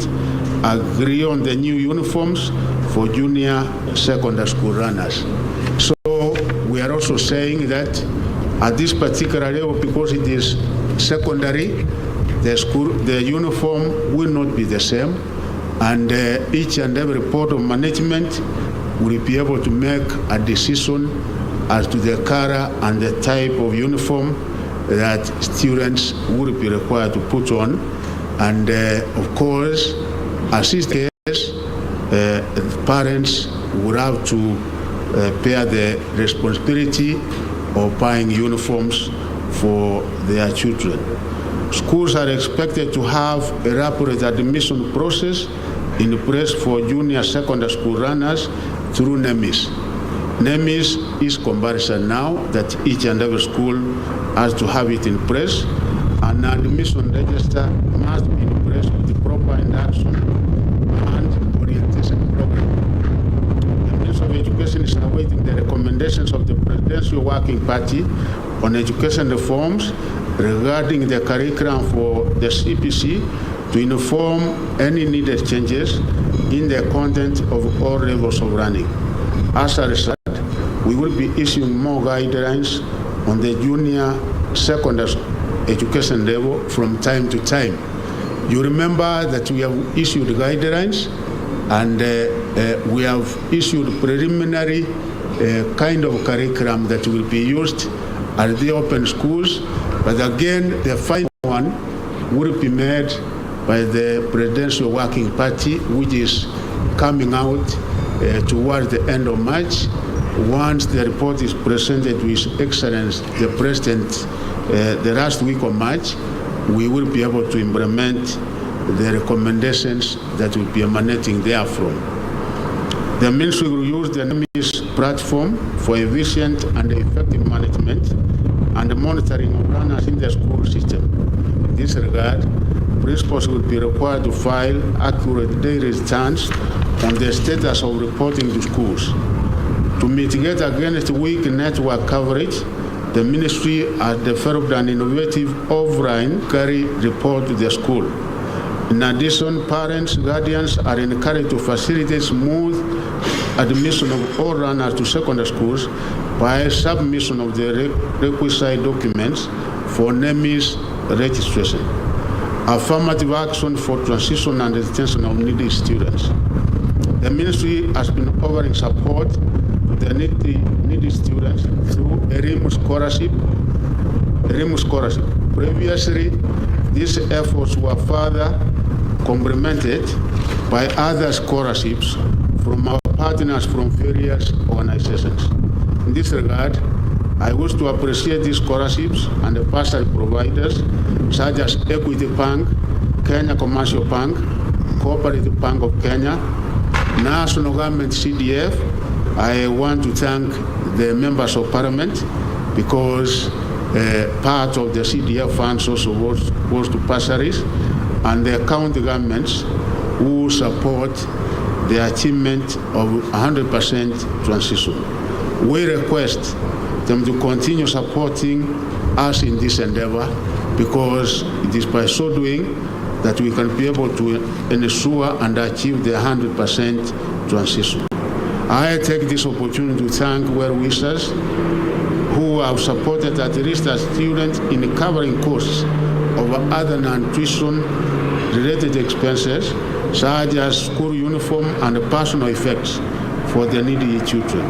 agree on the new uniforms for junior secondary school runners. So we are also saying that at this particular level, because it is secondary, the uniform will not be the same, and each and every board of management will be able to make a decision as to the color and the type of uniform that students would be required to put on. And of course, as is the case, parents would have to bear the responsibility of buying uniforms for their children. Schools are expected to have a rapid admission process in place for junior secondary school runners through NEMIS. NEMIS is compulsory now that each and every school has to have it in place. An admission register must be in place with the proper induction and orientation program. The Ministry of Education is awaiting the recommendations of the Presidential Working Party on education reforms regarding the curriculum for the CBC to inform any needed changes in the content of all levels of running. As a result, we will be issuing more guidelines on the junior secondary education level from time to time. You remember that we have issued guidelines, and we have issued preliminary kind of curriculum that will be used at the open schools. But again, the final one will be made by the Presidential Working Party, which is coming out towards the end of March. Once the report is presented to His Excellency the President the last week of March, we will be able to implement the recommendations that will be emanating therefrom. The Ministry will use the NEMIS platform for efficient and effective management and monitoring of runners in the school system. In this regard, principals will be required to file accurate daily returns on the status of reporting to schools. To mitigate against weak network coverage, the Ministry has developed an innovative offline carry report to the school. In addition, parents, guardians are encouraged to facilitate smooth admission of all runners to secondary schools by submission of the requisite documents for NEMIS registration. Affirmative action for transition and retention of needy students. The Ministry has been offering support to the needy students through a RIM scholarship. Previously, these efforts were further complemented by other scholarships from our partners from various organizations. In this regard, I wish to appreciate these scholarships and the bursary providers such as Equity Bank, Kenya Commercial Bank, Cooperative Bank of Kenya, National Government CDF, I want to thank the members of parliament because part of the CDF funds also goes to bursaries, and the county governments who support the achievement of 100% transition. We request them to continue supporting us in this endeavor, because it is by so doing that we can be able to ensure and achieve the 100% transition. I take this opportunity to thank well-wishers who have supported at least a student in covering costs of other non-tuition related expenses such as school uniform and personal effects for the needy children.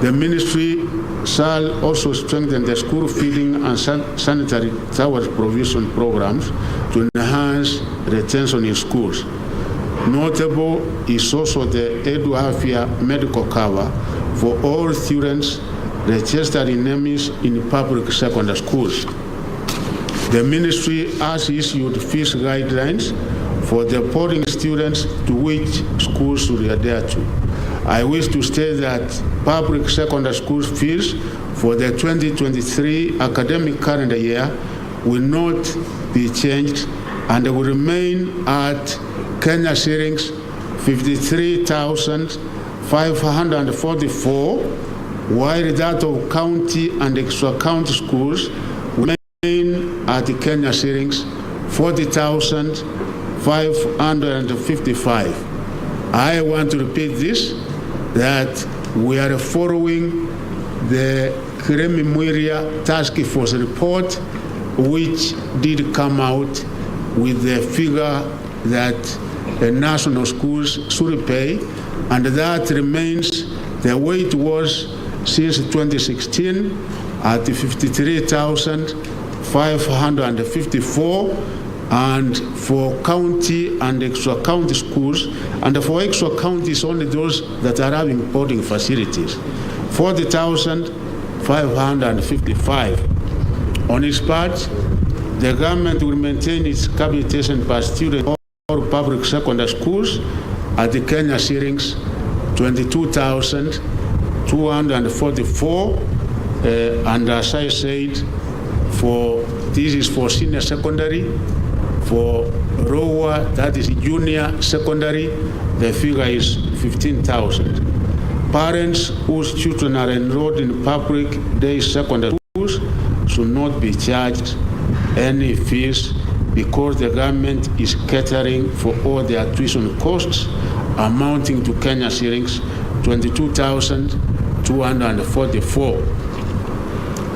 The ministry shall also strengthen the school feeding and sanitary towels provision programs to enhance retention in schools. Notable is also the Edu-Afya medical cover for all students registered in NEMIS in public secondary schools. The ministry has issued fees guidelines for the boarding students to which schools should adhere to. I wish to state that public secondary school fees for the 2023 academic calendar year will not be changed and will remain at Kenya shillings 53,544, while that of county and extra county schools will remain at Kenya shillings 40,555. I want to repeat this, that we are following the Kiremi Mwiria Task Force report, which did come out with the figure that the national schools should pay, and that remains the way it was since 2016 at 53,554, and for county and extra county schools, and for extra counties only those that are having boarding facilities, 40,555. On its part, the government will maintain its capitation per student for public secondary schools at the Kenya shillings 22,244, and as I said, this is for senior secondary. For lower, that is junior secondary, the figure is 15,000. Parents whose children are enrolled in public day secondary schools should not be charged any fees, because the government is catering for all their tuition costs amounting to Kenya shillings 22,244.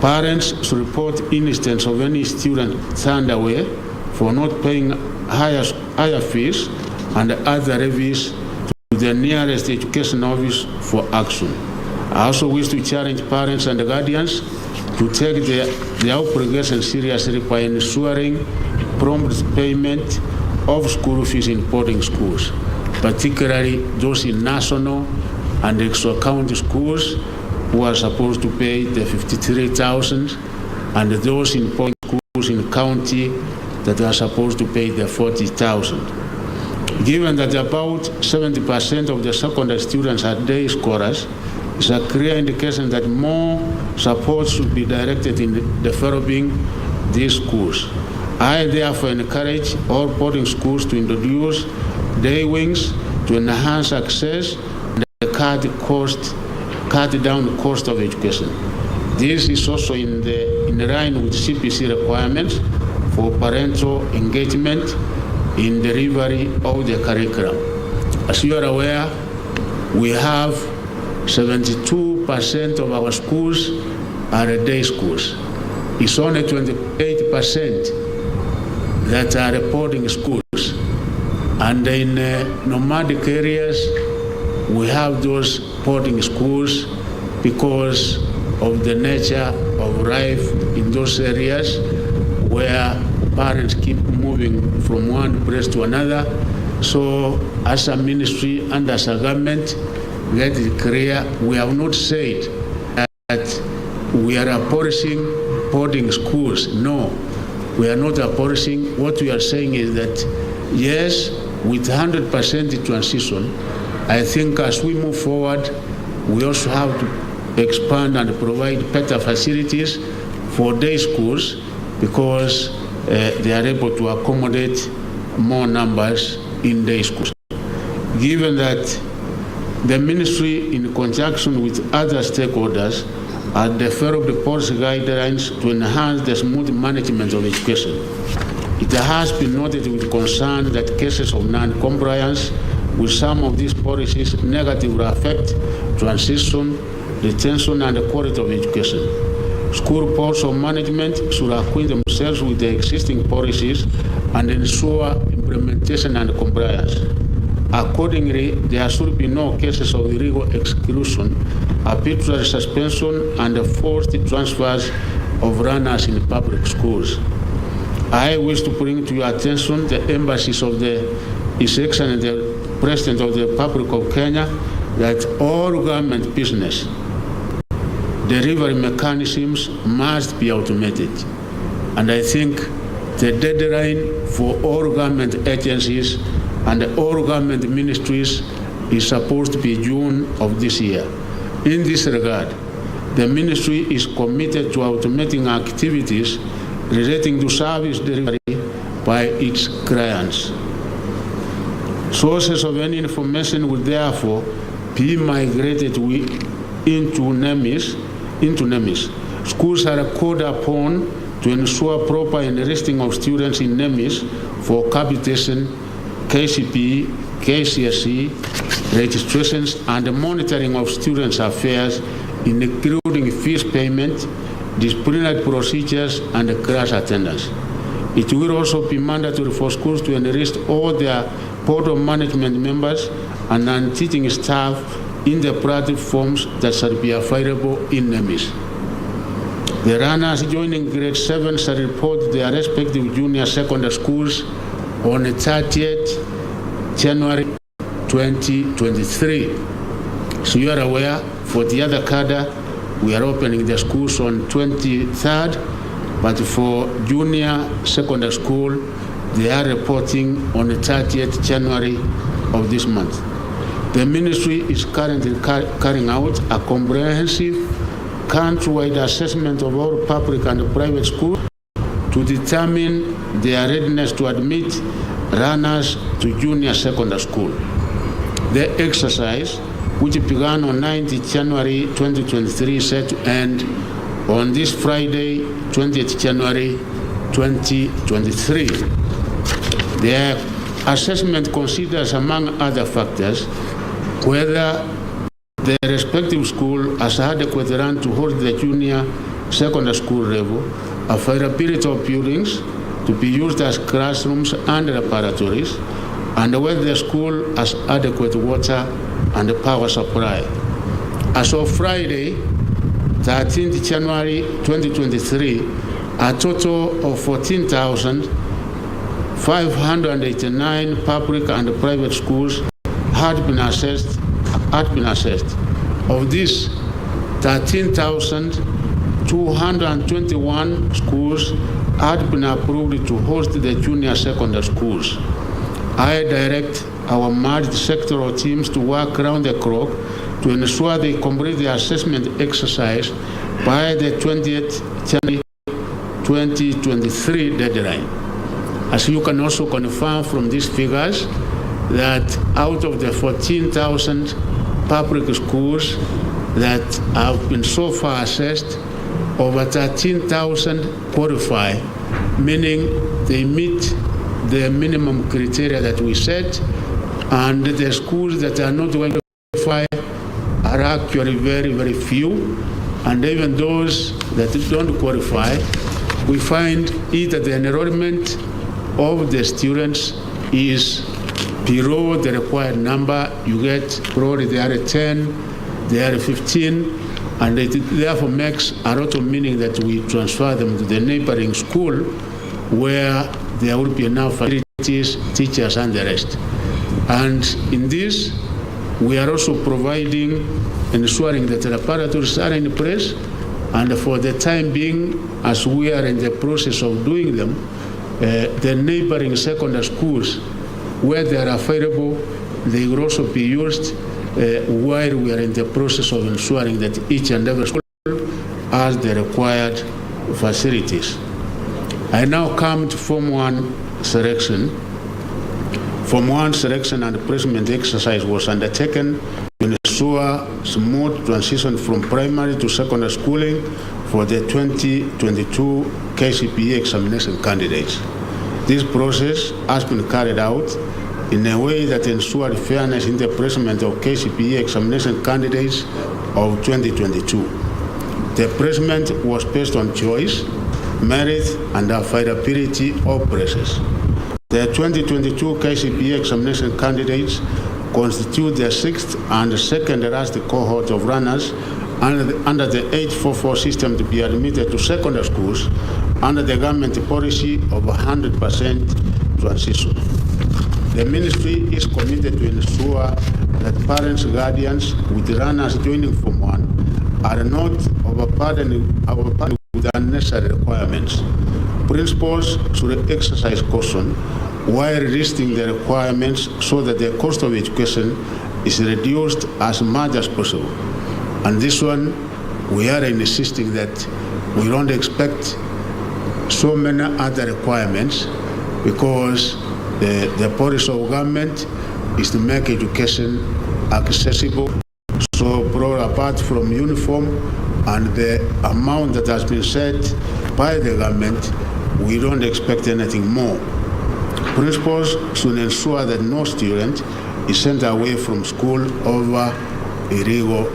Parents should report instance of any student turned away for not paying higher fees and other levies to the nearest education office for action. I also wish to challenge parents and guardians to take their obligation seriously by ensuring prompt payment of school fees in boarding schools, particularly those in national and extra county schools who are supposed to pay the 53,000, and those in boarding schools in county that are supposed to pay the 40,000. Given that about 70% of the secondary students are day scholars, it's a clear indication that more support should be directed in developing these schools. I therefore encourage all boarding schools to introduce day wings to enhance access and cut down the cost of education. This is also in line with CBC requirements for parental engagement in delivery of the curriculum. As you are aware, we have 72% of our schools are day schools. It's only 28% that are boarding schools. And in nomadic areas, we have those boarding schools because of the nature of life in those areas, where parents keep moving from one place to another. So as a ministry and as a government, let it clear, we have not said that we are abolishing boarding schools. No, we are not abolishing. What we are saying is that, yes, with 100% transition, I think as we move forward, we also have to expand and provide better facilities for day schools because they are able to accommodate more numbers in day schools. Given that the ministry, in conjunction with other stakeholders, has developed policy guidelines to enhance the smooth management of education. It has been noted with concern that cases of non-compliance with some of these policies negatively affect transition, retention, and the quality of education. School boards of management should acquaint themselves with the existing policies and ensure implementation and compliance. Accordingly, there should be no cases of illegal exclusion, arbitrary suspension, and forced transfers of runners in public schools. I wish to bring to your attention the emphasis of His Excellency the President of the Republic of Kenya that all government business delivery mechanisms must be automated. And I think the deadline for all government agencies and all government ministries is supposed to be June of this year. In this regard, the ministry is committed to automating activities relating to service delivery by its clients. Sources of any information will therefore be migrated into NEMIS. Schools are called upon to ensure proper enlisting of students in NEMIS for capitation, KCPE, KCSE, registrations, and the monitoring of students' affairs, including fees payment, disciplinary procedures, and class attendance. It will also be mandatory for schools to enlist all their board of management members and non-teaching staff in the platforms that shall be available in NEMIS. The runners joining grade 7 shall report their respective junior secondary schools on the 30th January 2023. So you are aware, for the other cadre, we are opening the schools on 23rd, but for junior secondary school, they are reporting on the 30th January of this month. The ministry is currently carrying out a comprehensive countrywide assessment of all public and private schools to determine their readiness to admit runners to junior secondary school. The exercise, which began on 9th January 2023, is set to end on this Friday, 20th January 2023. The assessment considers, among other factors, whether the respective school has adequate land to hold the junior secondary school level, availability of buildings to be used as classrooms and laboratories, and whether the school has adequate water and power supply. As of Friday, 13th January 2023, a total of 14,589 public and private schools had been assessed. Of this, 13,221 schools had been approved to host the junior secondary schools. I direct our merged sectoral teams to work around the clock to ensure they complete the assessment exercise by the 20th January 2023 deadline. As you can also confirm from these figures, that out of the 14,000 public schools that have been so far assessed, over 13,000 qualify, meaning they meet the minimum criteria that we set, and the schools that are not going to qualify are actually very, very few, and even those that don't qualify, we find either the enrollment of the students is below the required number. You get probably they are 10, they are 15, and it therefore makes a lot of meaning that we transfer them to the neighboring school where there will be enough facilities, teachers, and the rest. And in this, we are also providing, ensuring that the laboratories are in place, and for the time being, as we are in the process of doing them, the neighboring secondary schools, where they are available, they will also be used while we are in the process of ensuring that each and every school has the required facilities. I now come to Form 1 selection. Form 1 selection and placement exercise was undertaken to ensure smooth transition from primary to secondary schooling for the 2022 KCPE examination candidates. This process has been carried out in a way that ensured fairness in the placement of KCPE examination candidates of 2022. The placement was based on choice, merit, and affordability of places. The 2022 KCPE examination candidates constitute the sixth and second last cohort of runners under the 844 system to be admitted to secondary schools under the government policy of 100% transition. The ministry is committed to ensure that parents, guardians with runners joining Form 1 are not overburdened with unnecessary requirements. Principals should exercise caution while listing the requirements so that the cost of education is reduced as much as possible. And this one, we are insisting that we don't expect so many other requirements because the policy of government is to make education accessible. So brought apart from uniform and the amount that has been set by the government, we don't expect anything more. Principals should ensure that no student is sent away from school over illegal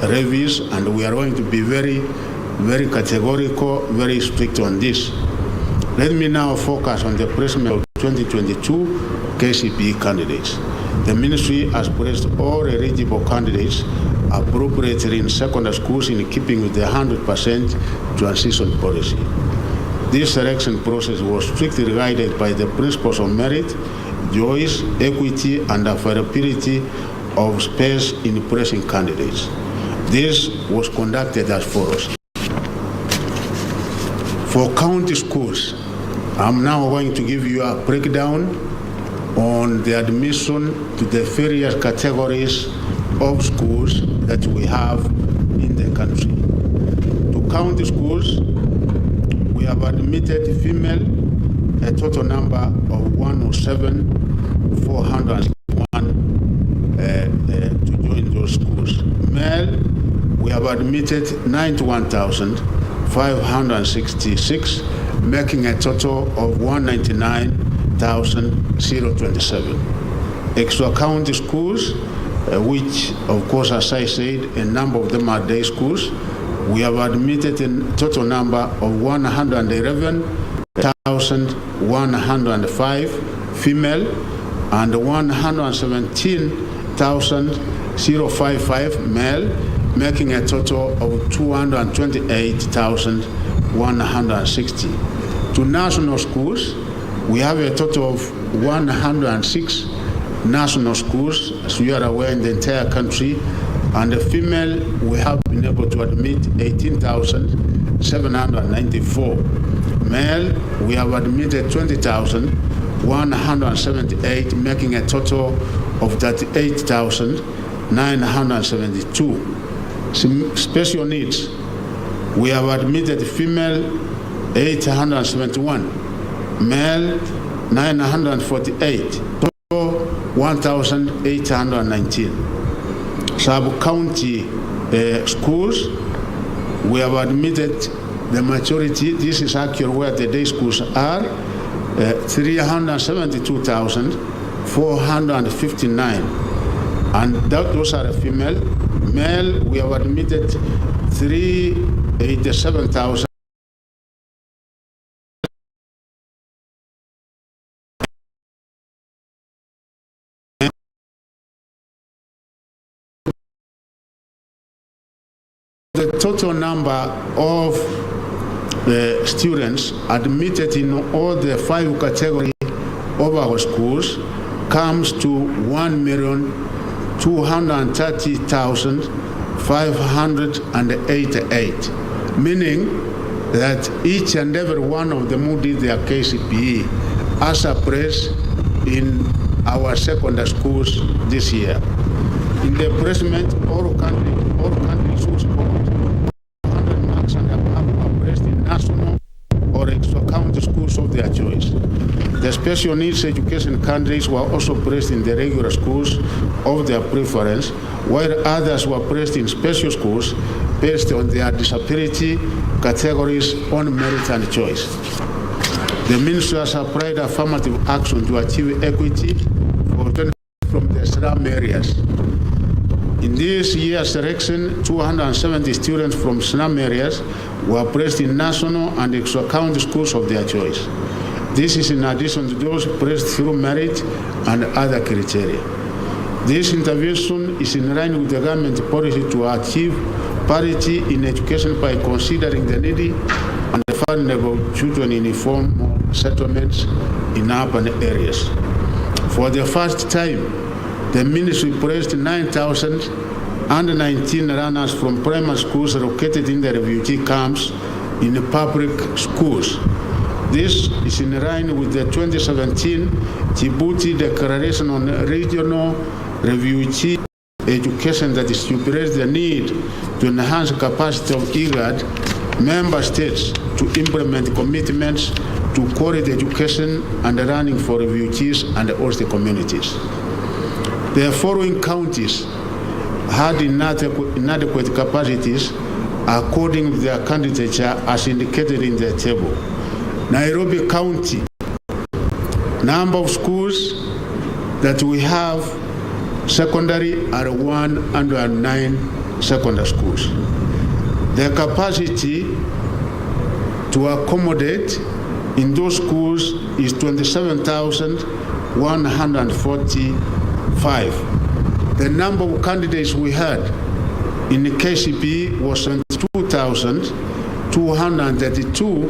levies, and we are going to be very, very categorical, very strict on this. Let me now focus on the placement of 2022 KCPE candidates. The ministry has placed all eligible candidates appropriately in secondary schools in keeping with the 100% transition policy. This selection process was strictly guided by the principles of merit, choice, equity, and affordability of space in placing candidates. This was conducted as follows. For county schools, I'm now going to give you a breakdown on the admission to the various categories of schools that we have in the country. To county schools, we have admitted female a total number of 107,461 to join those schools. Male, we have admitted 91,566, making a total of 199,027. Extra county schools, which of course, as I said, a number of them are day schools, we have admitted a total number of 111,105 female and 117,055 male, making a total of 228,160. To national schools, we have a total of 106 national schools, as you are aware, in the entire country. And the female, we have been able to admit 18,794. Male, we have admitted 20,178, making a total of 38,972. Special needs, we have admitted female 871, male 948, total 1,819. Sub-county schools, we have admitted the majority, this is actually where the day schools are, 372,459. And those are female. Male, we have admitted 387,000. The total number of students admitted in all the 5 categories of our schools comes to 1,230,588, meaning that each and every one of them who did their KCPE has a place in our secondary schools this year. In the placement, all countries who scored 100 marks and above are placed in national or extra-county schools of their choice. The special needs education countries were also placed in the regular schools of their preference, while others were placed in special schools based on their disability categories on merit and choice. The ministry has applied affirmative action to achieve equity for from the slum areas. In this year's selection, 270 students from slum areas were placed in national and extra-county schools of their choice. This is in addition to those placed through merit and other criteria. This intervention is in line with the government policy to achieve parity in education by considering the needy and the vulnerable children in informal settlements in urban areas. For the first time, the ministry placed 9,019 runners from primary schools located in the refugee camps in public schools. This is in line with the 2017 Djibouti Declaration on Regional Refugee Education that stipulates the need to enhance capacity of IGAD member states to implement commitments to quality education and learning for refugees and host communities. The following counties had inadequate capacities according to their candidature as indicated in the table. Nairobi County, number of schools that we have secondary are 109 secondary schools. The capacity to accommodate in those schools is 27,145. The number of candidates we had in the KCB was 22,232,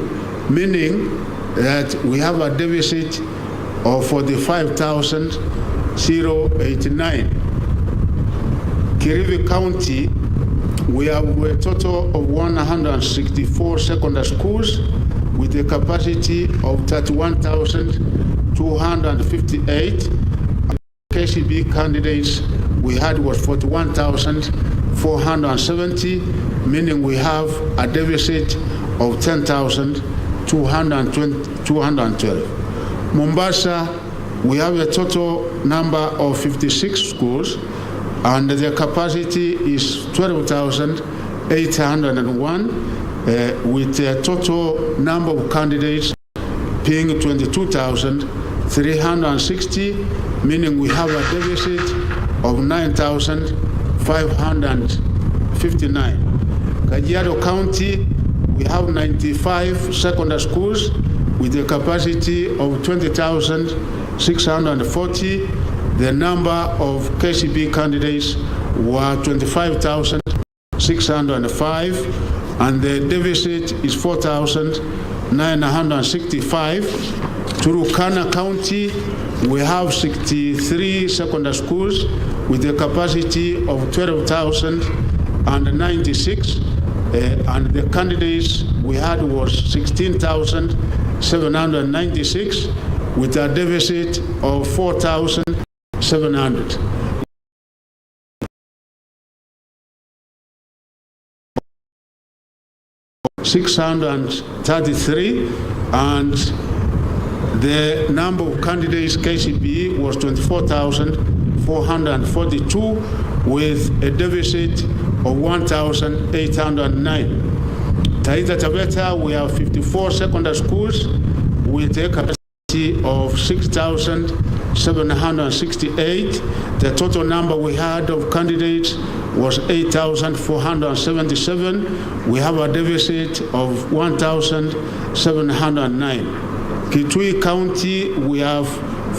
meaning that we have a deficit of 45,089. Kirivi County, we have a total of 164 secondary schools with a capacity of 31,258. KCB candidates we had was 41,470, meaning we have a deficit of 10,212. Mombasa, we have a total number of 56 schools, and the capacity is 12,801, with a total number of candidates being 22,360, meaning we have a deficit of 9,559. Kajiado County, we have 95 secondary schools with a capacity of 20,640. The number of KCB candidates were 25,605, and the deficit is 4,965. Turkana County, we have 63 secondary schools with a capacity of 12,096, and the candidates we had was 16,796 with a deficit of 4,700. $633, and the number of candidates KCB was 24,442 with a deficit of 1,809. Taita Taveta, we have 54 secondary schools with a capacity of 6,768. The total number we had of candidates was 8,477. We have a deficit of 1,709. Kitui County, we have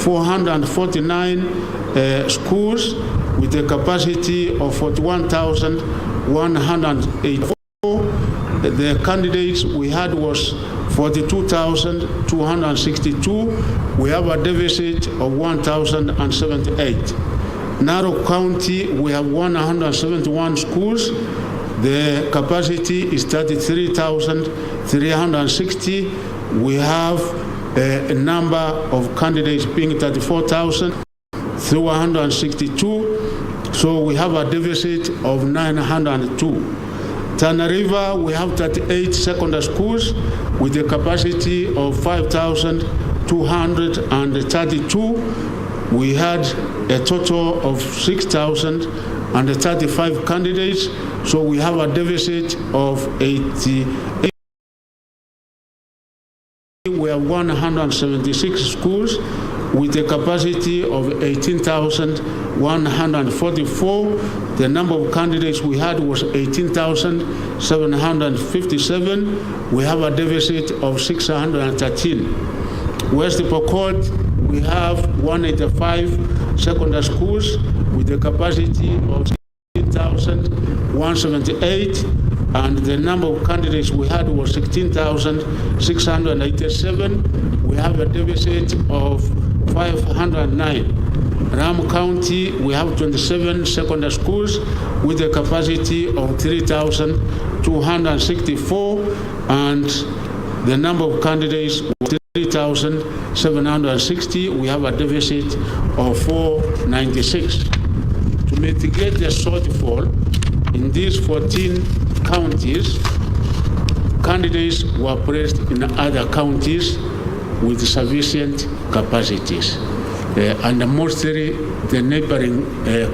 449 schools with a capacity of 41,184. The candidates we had was 42,262. We have a deficit of 1,078. Narok County, we have 171 schools. The capacity is 33,360. We have a number of candidates being 34,362. So we have a deficit of 902. Tana River, we have 38 secondary schools with a capacity of 5,232. We had a total of 6,035 candidates, so we have a deficit of 88. We have 176 schools with a capacity of 18,144. The number of candidates we had was 18,757. We have a deficit of 613. West Pokot, we have 185 secondary schools with a capacity of 16,178. And the number of candidates we had was 16,687. We have a deficit of 509. Ram County, we have 27 secondary schools with a capacity of 3,264, and the number of candidates was 3,760. We have a deficit of 496. To mitigate the shortfall in these 14 counties, candidates were placed in other counties with sufficient capacities. And mostly the neighboring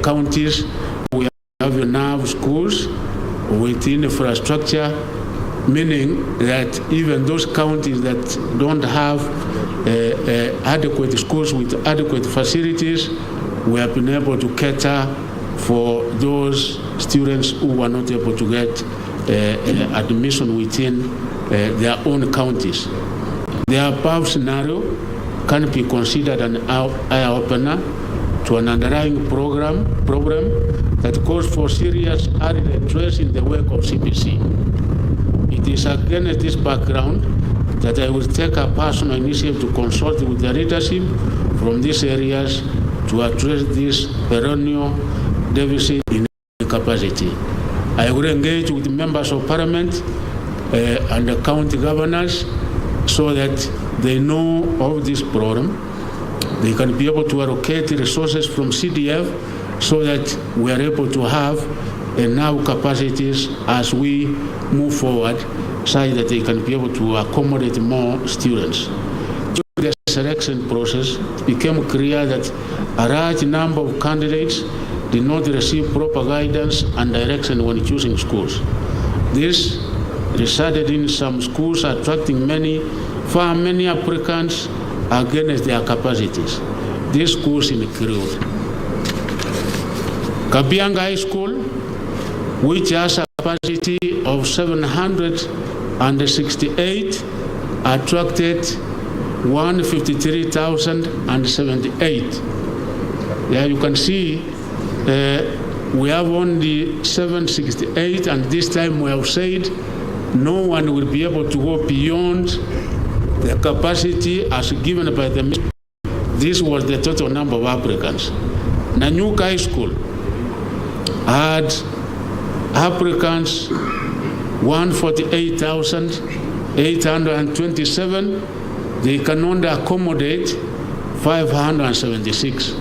counties, we have enough schools with infrastructure, meaning that even those counties that don't have adequate schools with adequate facilities, we have been able to cater for those students who were not able to get admission within their own counties. The above scenario can be considered an eye-opener to an underlying program that calls for serious early redress in the wake of CBC. It is against this background that I will take a personal initiative to consult with the leadership from these areas to address this perennial deficit in capacity. I will engage with members of parliament and the county governors so that they know of this problem. They can be able to allocate resources from CDF so that we are able to have enough capacities as we move forward, so that they can be able to accommodate more students. During the selection process, it became clear that a large number of candidates did not receive proper guidance and direction when choosing schools. This resulted in some schools attracting far many applicants against their capacities. These schools include Kabianga High School, which has a capacity of 768, attracted 153,078. Yeah, you can see we have only 768, and this time we have said no one will be able to go beyond the capacity as given by the ministry. This was the total number of applicants. Nanyuka High School had applicants 148,827. They can only accommodate 576.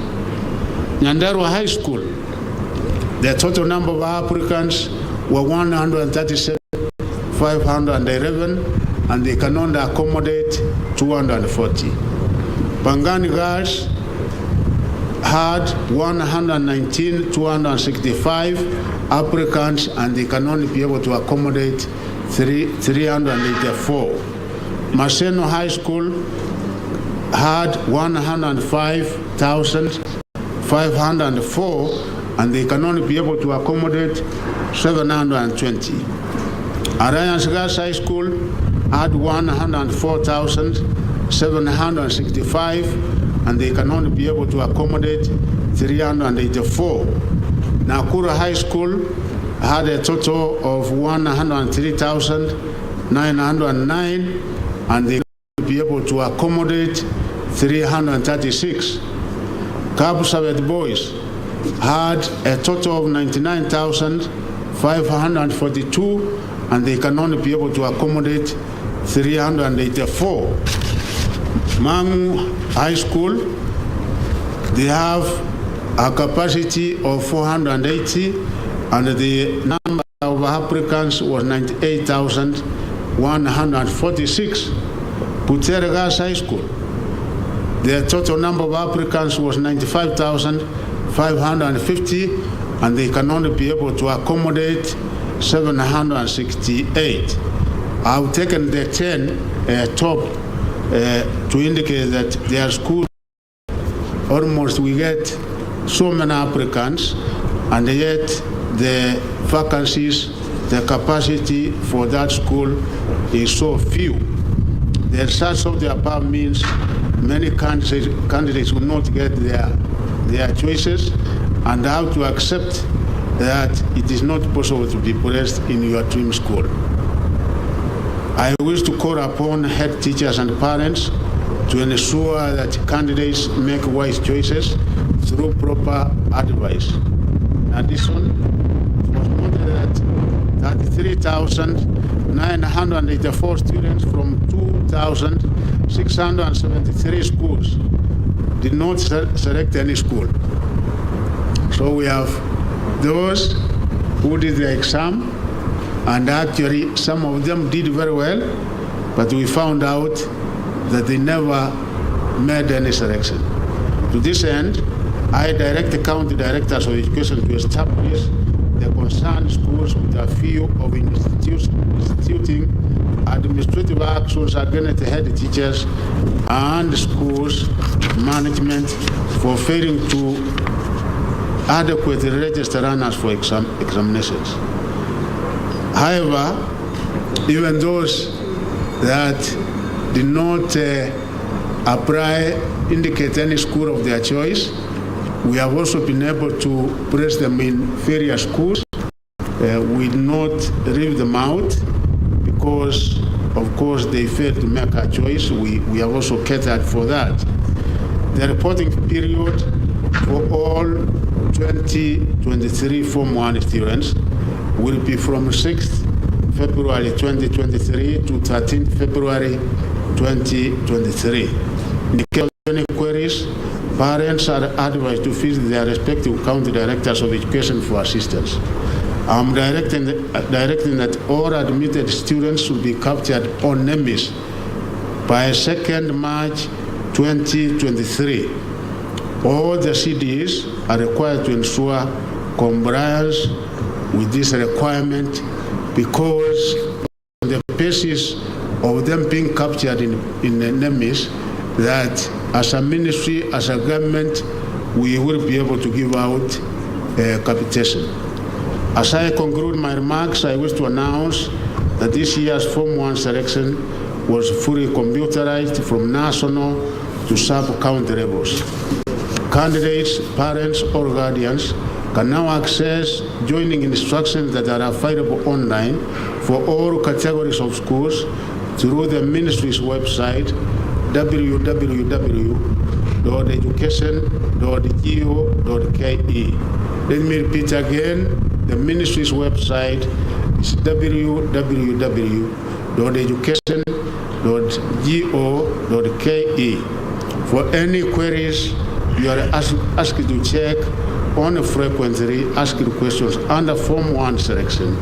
Nyandarua High School, the total number of applicants were 137,511, and they can only accommodate 240. Pangani Girls had 119,265 applicants, and they can only be able to accommodate 384. Maseno High School had 105,504, and they can only be able to accommodate 720. Alliance Girls High School had 104,765, and they can only be able to accommodate 384. Nakuru High School had a total of 103,909, and they can be able to accommodate 336. Kapsabet Boys had a total of 99,542, and they can only be able to accommodate 384. Mangu High School, they have a capacity of 480, and the number of applicants was 98,146. Puteregas High School, the total number of applicants was 95,550, and they can only be able to accommodate 768. I've taken the 10 top to indicate that their school, almost we get so many applicants, and yet the vacancies, the capacity for that school is so few. The result of the above means many candidates will not get their choices and have to accept that it is not possible to be placed in your dream school. I wish to call upon head teachers and parents to ensure that candidates make wise choices through proper advice. In addition, it was noted that 33,984 students from 2,673 schools did not select any school. So we have those who did the exam, and actually some of them did very well, but we found out that they never made any selection. To this end, I direct the county directors of education to establish the concerned schools with a view of instituting administrative actions against the head teachers and schools management for failing to adequately register runners for examinations. However, even those that did not apply, indicate any school of their choice, we have also been able to place them in various schools. We did not leave them out because, of course, they failed to make a choice. We have also catered for that. The reporting period for all 2023 Form 1 students will be from 6th February 2023 to 13th February 2023. In the case of any queries, parents are advised to visit their respective county directors of education for assistance. I'm directing that all admitted students should be captured on NEMIS by 2nd March 2023. All the CDs are required to ensure compliance with this requirement because on the basis of them being captured in NEMIS, that as a ministry, as a government, we will be able to give out capitation. As I conclude my remarks, I wish to announce that this year's Form 1 selection was fully computerized from national to sub-county levels. Candidates, parents, or guardians can now access joining instructions that are available online for all categories of schools through the ministry's website, www.education.go.ke. Let me repeat again, the ministry's website is www.education.go.ke. For any queries, you are asked to check on frequently asked questions under Form 1 selection.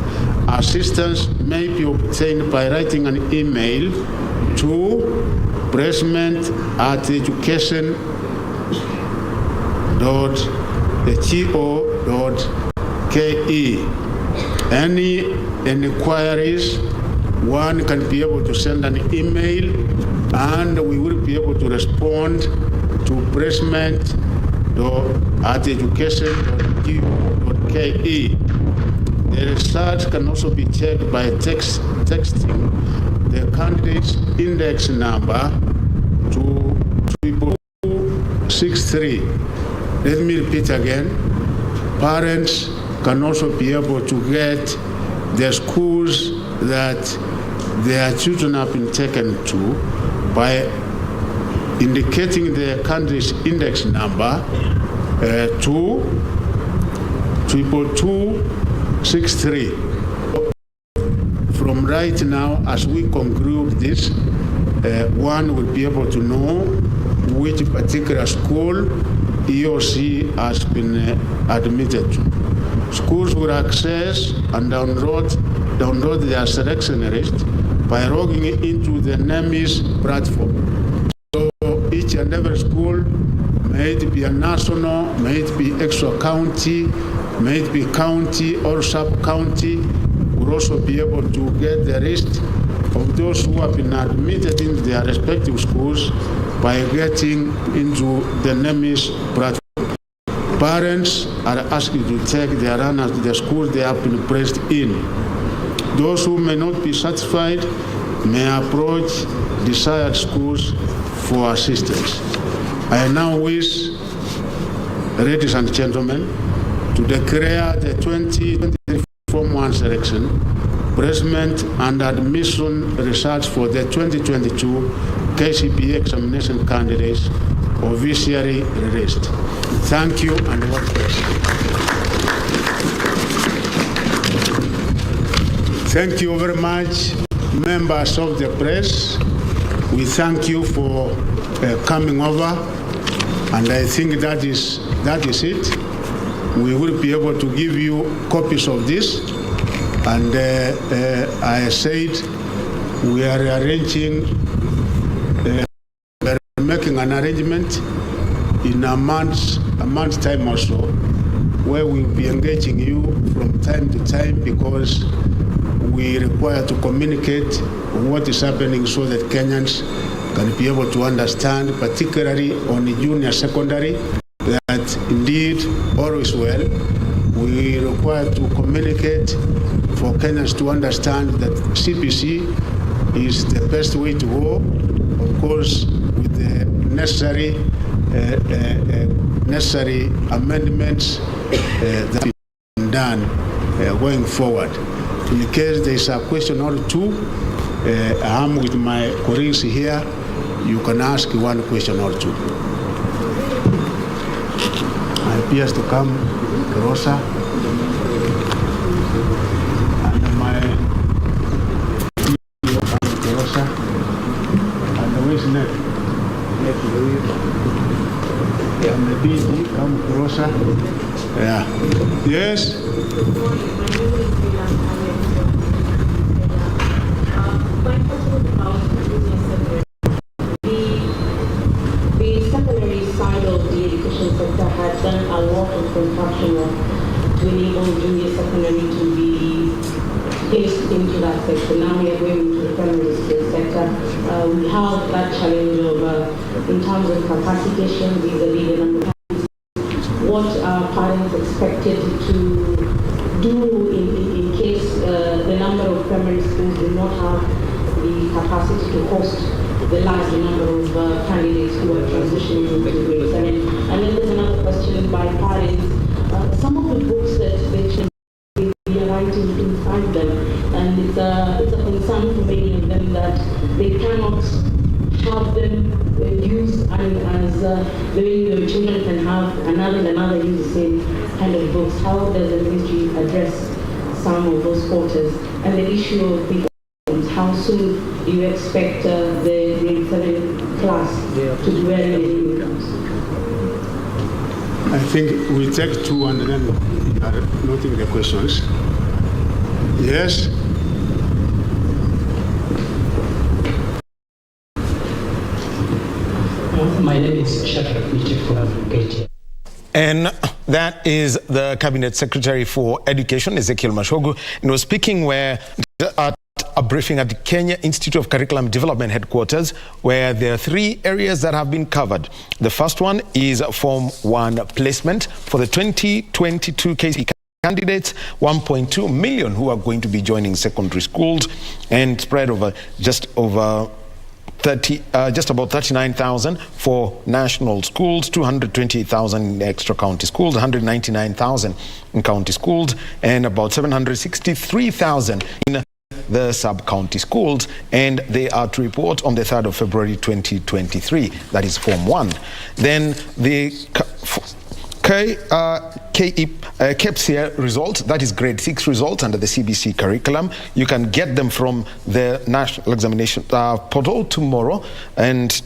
Assistance may be obtained by writing an email to placement@education.go.ke. Any inquiries, one can be able to send an email and we will be able to respond to placement@education.go.ke. The results can also be checked by texting the candidate's index number to 22263. Let me repeat again. Parents can also be able to get the schools that their children have been taken to by indicating the candidate's index number to 22263. From right now, as we conclude this, one will be able to know which particular school he or she has been admitted to. Schools will access and download their selection list by logging into the NEMIS platform. So each and every school, may it be a national, may it be extra county, may it be county or sub-county, will also be able to get the list of those who have been admitted into their respective schools by getting into the NEMIS platform. Parents are asked to take their runners to the schools they have been placed in. Those who may not be satisfied may approach desired schools for assistance. I now wish, ladies and gentlemen, to declare the 2023 Form 1 selection, placement and admission results for the 2022 KCPE examination candidates officially released. Thank you and God bless. Thank you very much, members of the press. We thank you for coming over, and I think that is it. We will be able to give you copies of this, and I said we are making an arrangement in a month's time or so, where we'll be engaging you from time to time, because we require to communicate what is happening so that Kenyans can be able to understand, particularly on the junior secondary, that indeed all is well. We require to communicate for Kenyans to understand that CBC is the best way to go, of course, with the necessary amendments that have been done going forward. In case there is a question or two, I'm with my colleagues here. You can ask one question or two. I appears to come closer, and my come closer, and who is next? And the BD come closer. Yeah. Yes. The secondary side of the education sector has done a lot of construction work to enable junior secondary to be placed into that sector. Now we are going into the primary school sector. We have that challenge of, in terms of capacitation, vis-a-vis the number of what are parents expected to do in case the number of primary schools do not have the capacity to host the large number of candidates who are transitioning into grade 7. And then there's another question by parents. Some of the books that they are writing inside them, and it's a concern for many of them that they cannot have them used as the way your children can have another use the same kind of books. How does the ministry address some of those quarters? And the issue of the how soon do you expect the grade 7 class to be wearing the uniforms? I think we take two and then we are noting the questions. Yes? My name is Shadrach Miche from KT. And that is the Cabinet Secretary for Education, Ezekiel Mashogu, and was speaking where at a briefing at the Kenya Institute of Curriculum Development headquarters, where there are 3 areas that have been covered. The first one is Form 1 placement for the 2022 KCPE candidates, 1.2 million who are going to be joining secondary schools, and spread over just about 39,000 for national schools, 220,000 in extra county schools, 199,000 in county schools, and about 763,000 in the sub-county schools, and they are to report on the 3rd of February 2023. That is Form 1. Then the KPSE results, that is grade 6 results under the CBC curriculum. You can get them from the National Examination Portal tomorrow. And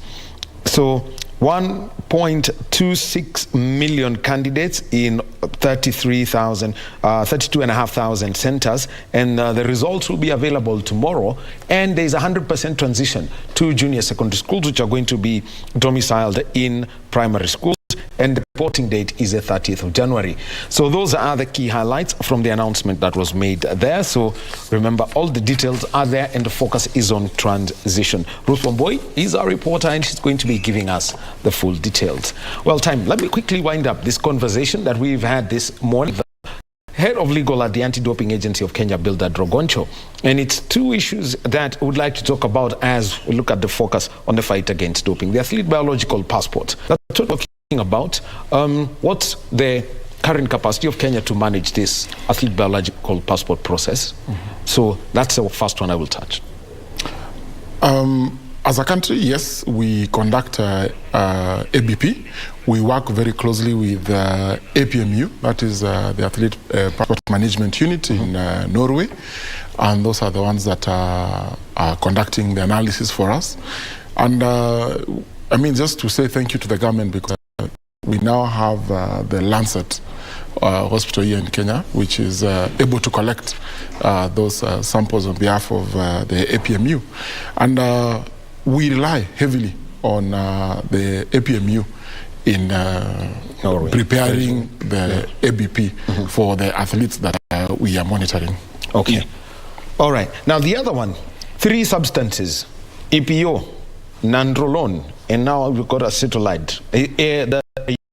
so 1.26 million candidates in 32,500 centers, and the results will be available tomorrow. And there is a 100% transition to junior secondary schools, which are going to be domiciled in primary schools. And the reporting date is the 30th of January. So those are the key highlights from the announcement that was made there. So remember, all the details are there and the focus is on transition. Ruth Wamboi is our reporter and she's going to be giving us the full details. Well, let me quickly wind up this conversation that we've had this morning. The head of legal at the Anti-Doping Agency of Kenya, Bildad Rogoncho. And it's two issues that we would like to talk about as we look at the focus on the fight against doping. The athlete biological passport. That's what we're talking about. What's the current capacity of Kenya to manage this athlete biological passport process? So that's the first one I will touch. As a country, yes, we conduct ABP. We work very closely with APMU, that is the Athlete Passport Management Unit in Norway. And those are the ones that are conducting the analysis for us. And I mean, just to say thank you to the government, because we now have the Lancet hospital here in Kenya, which is able to collect those samples on behalf of the APMU. And we rely heavily on the APMU in preparing the ABP for the athletes that we are monitoring. Okay. Yeah. All right. Now, the other one, 3 substances, EPO, nandrolone, and now we've got acetylide. The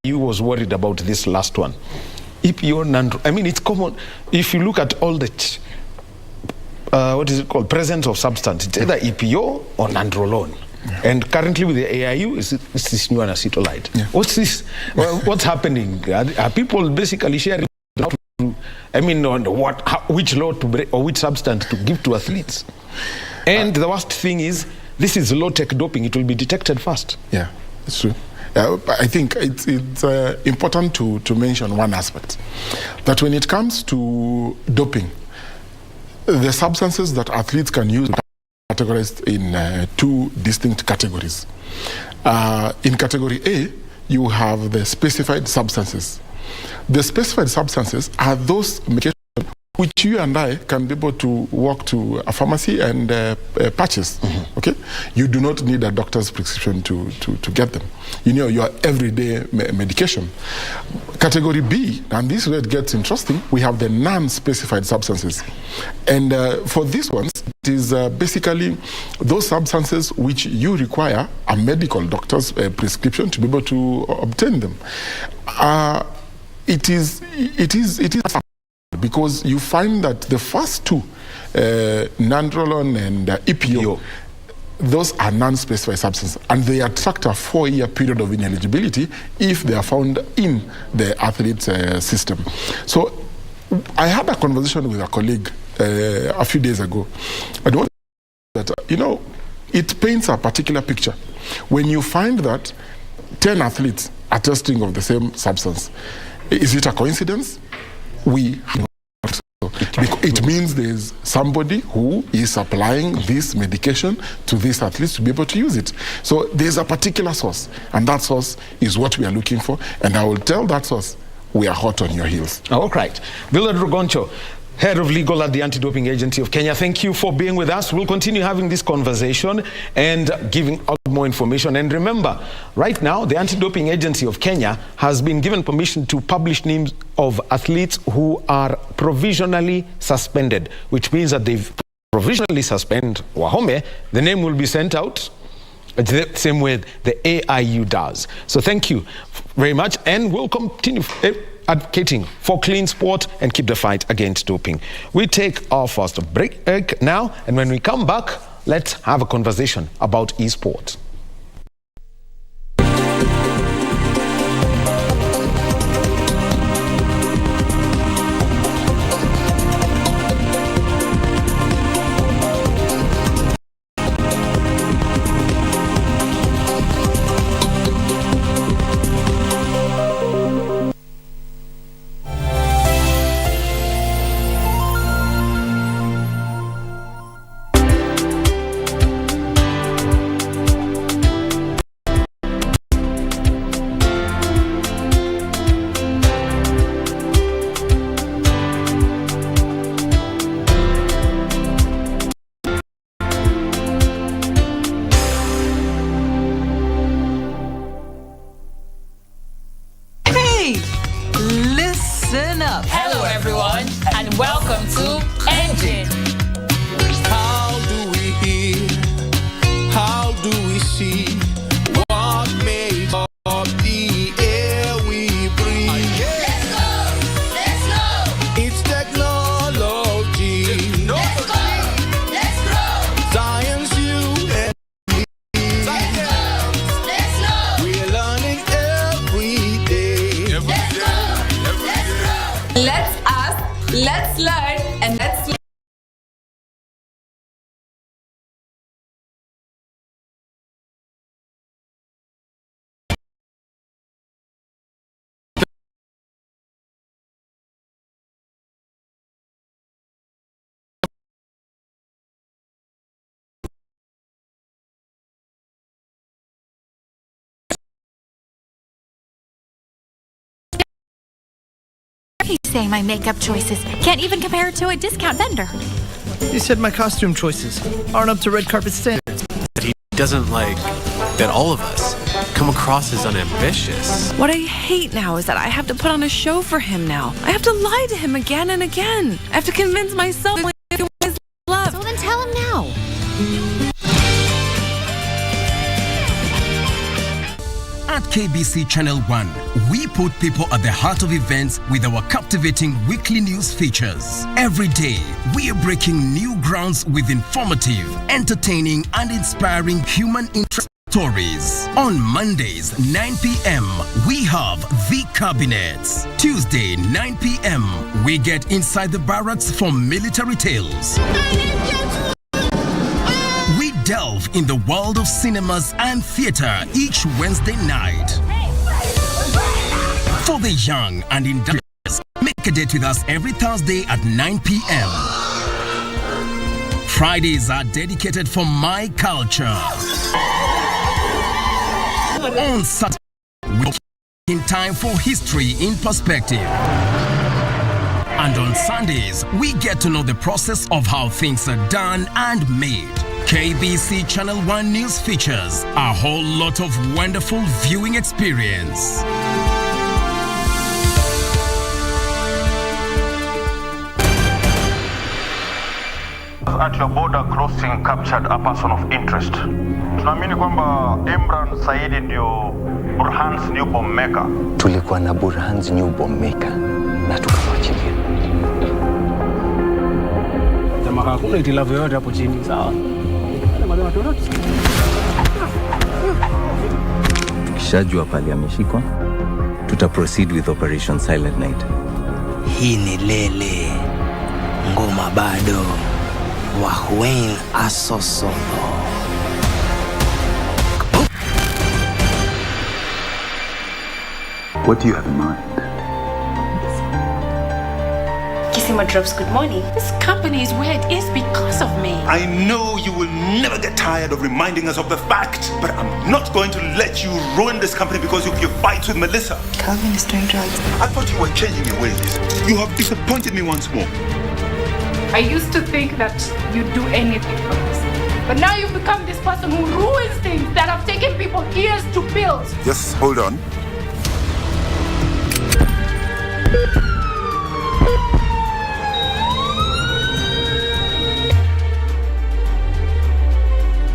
EU was worried about this last one. EPO, nandrolone. I mean, it's common. If you look at all the, what is it called, presence of substance, it's either EPO or nandrolone. Yeah. And currently with the AIU, it's this new acetylide. Yeah. What's this? What's happening? Are people basically sharing? I mean, on which law to break or which substance to give to athletes? And the worst thing is, this is low-tech doping. It will be detected fast. Yeah, it's true. I think it's important to mention one aspect, that when it comes to doping, the substances that athletes can use are categorized in 2 distinct categories. In category A, you have the specified substances. The specified substances are those medications which you and I can be able to walk to a pharmacy and purchase. Okay, you do not need a doctor's prescription to get them. You know, your everyday medication. Category B, and this is where it gets interesting, we have the non-specified substances. And for these ones, it is basically those substances which you require a medical doctor's prescription to be able to obtain them. It is because you find that the first 2, nandrolone and EPO, those are non-specified substances, and they attract a 4-year period of ineligibility if they are found in the athlete's system. So I had a conversation with a colleague a few days ago, and what that, you know, it paints a particular picture. When you find that 10 athletes are testing of the same substance, is it a coincidence? It means there's somebody who is supplying this medication to these athletes to be able to use it. So there's a particular source, and that source is what we are looking for. And I will tell that source, we are hot on your heels. All right. Bildad Rogoncho, Head of Legal at the Anti-Doping Agency of Kenya, thank you for being with us. We'll continue having this conversation and giving out more information. And remember, right now, the Anti-Doping Agency of Kenya has been given permission to publish names of athletes who are provisionally suspended, which means that they've provisionally suspended Wahome. The name will be sent out the same way the AIU does. So thank you very much, and we'll continue advocating for clean sport and keep the fight against doping. We take our first break now, and when we come back, let's have a conversation about esports. Let's learn and let's He's saying my makeup choices can't even compare to a discount vendor. He said my costume choices aren't up to red carpet standards. He doesn't like that all of us come across as unambitious. What I hate now is that I have to put on a show for him now. I have to lie to him again and again. I have to convince myself he was love. So then tell him now. At KBC Channel 1, we put people at the heart of events with our captivating weekly news features. Every day, we are breaking new grounds with informative, entertaining, and inspiring human interest stories. On Mondays, 9 p.m., we have The Cabinets. Tuesday, 9 p.m., we get inside the barracks for military tales. We delve in the world of cinemas and theater each Wednesday night. For the young and industrious, make a date with us every Thursday at 9 p.m. Fridays are dedicated for my culture. On Saturday, we're in time for history in perspective. And on Sundays, we get to know the process of how things are done and made. KBC Channel 1 News features a whole lot of wonderful viewing experience. At your border crossing captured a person of interest. Tunaamini kwamba Imran Saidi ndio Burhan's new bomb maker. Tulikuwa na Burhan's new bomb maker na tukamwachilia. Jamaa hakuna itilafu yoyote hapo chini, sawa? Tukishajua pale ameshikwa, proceed with Operation Silent Night. Hii ni lele. Ngoma bado. Wahwen asoso. What do you have in mind? Kisima drops good morning. This company is where it is because of me. I know you will never get tired of reminding us of the fact, but I'm not going to let you ruin this company because of your fights with Melissa. Calvin is doing drugs. I thought you were changing your ways. You have disappointed me once more. I used to think that you'd do anything for this. But now you've become this person who ruins things that have taken people years to build. Just hold on.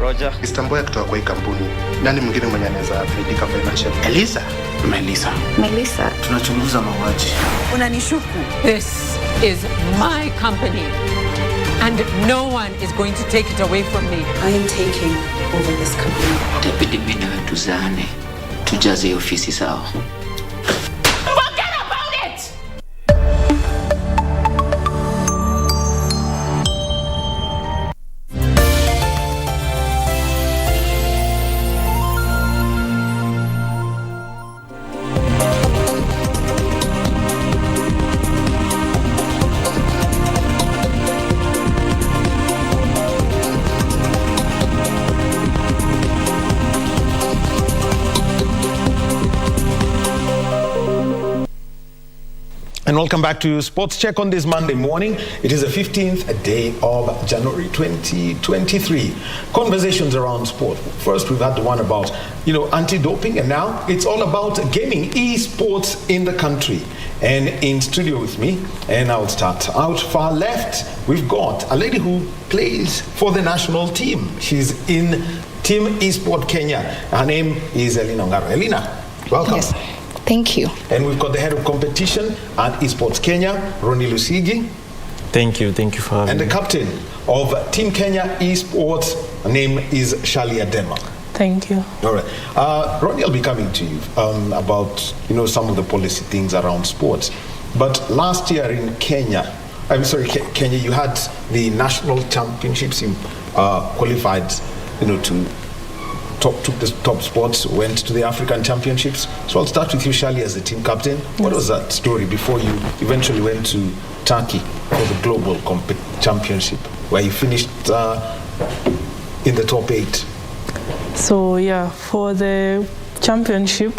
Roger. Istanbul kutoka kwa hii kampuni. Nani mwingine mwenye anaweza faidika financial? Melissa. Tunachunguza mauaji. Unanishuku. This is my company. And no one is going to take it away from me. I am taking over this company. Itabidi mimi na wewe tuzane. Tujaze ofisi sawa. Forget about it! And welcome back to Sports Check on this Monday morning. It is the 15th day of January 2023. Conversations around sport. First, we've had the one about, anti-doping, and now it's all about gaming, esports in the country. And in studio with me, and I'll start out far left, we've got a lady who plays for the national team. She's in Team Esport Kenya. Her name is Elina Ongaro. Elina, welcome. Yes. Thank you. And we've got the head of competition at Esports Kenya, Ronnie Lusigi. Thank you for having me. And the captain of Team Kenya Esports, her name is Shalia Dema. Thank you. All right. Ronnie, I'll be coming to you about, some of the policy things around sports. But last year in Kenya, I'm sorry, Kenya, you had the national championships, you qualified, to took the top spots, went to the African championships. So I'll start with you, Shali, as the team captain. What was that story before you eventually went to Turkey for the global championship, where you finished in the top 8? So yeah, for the championship,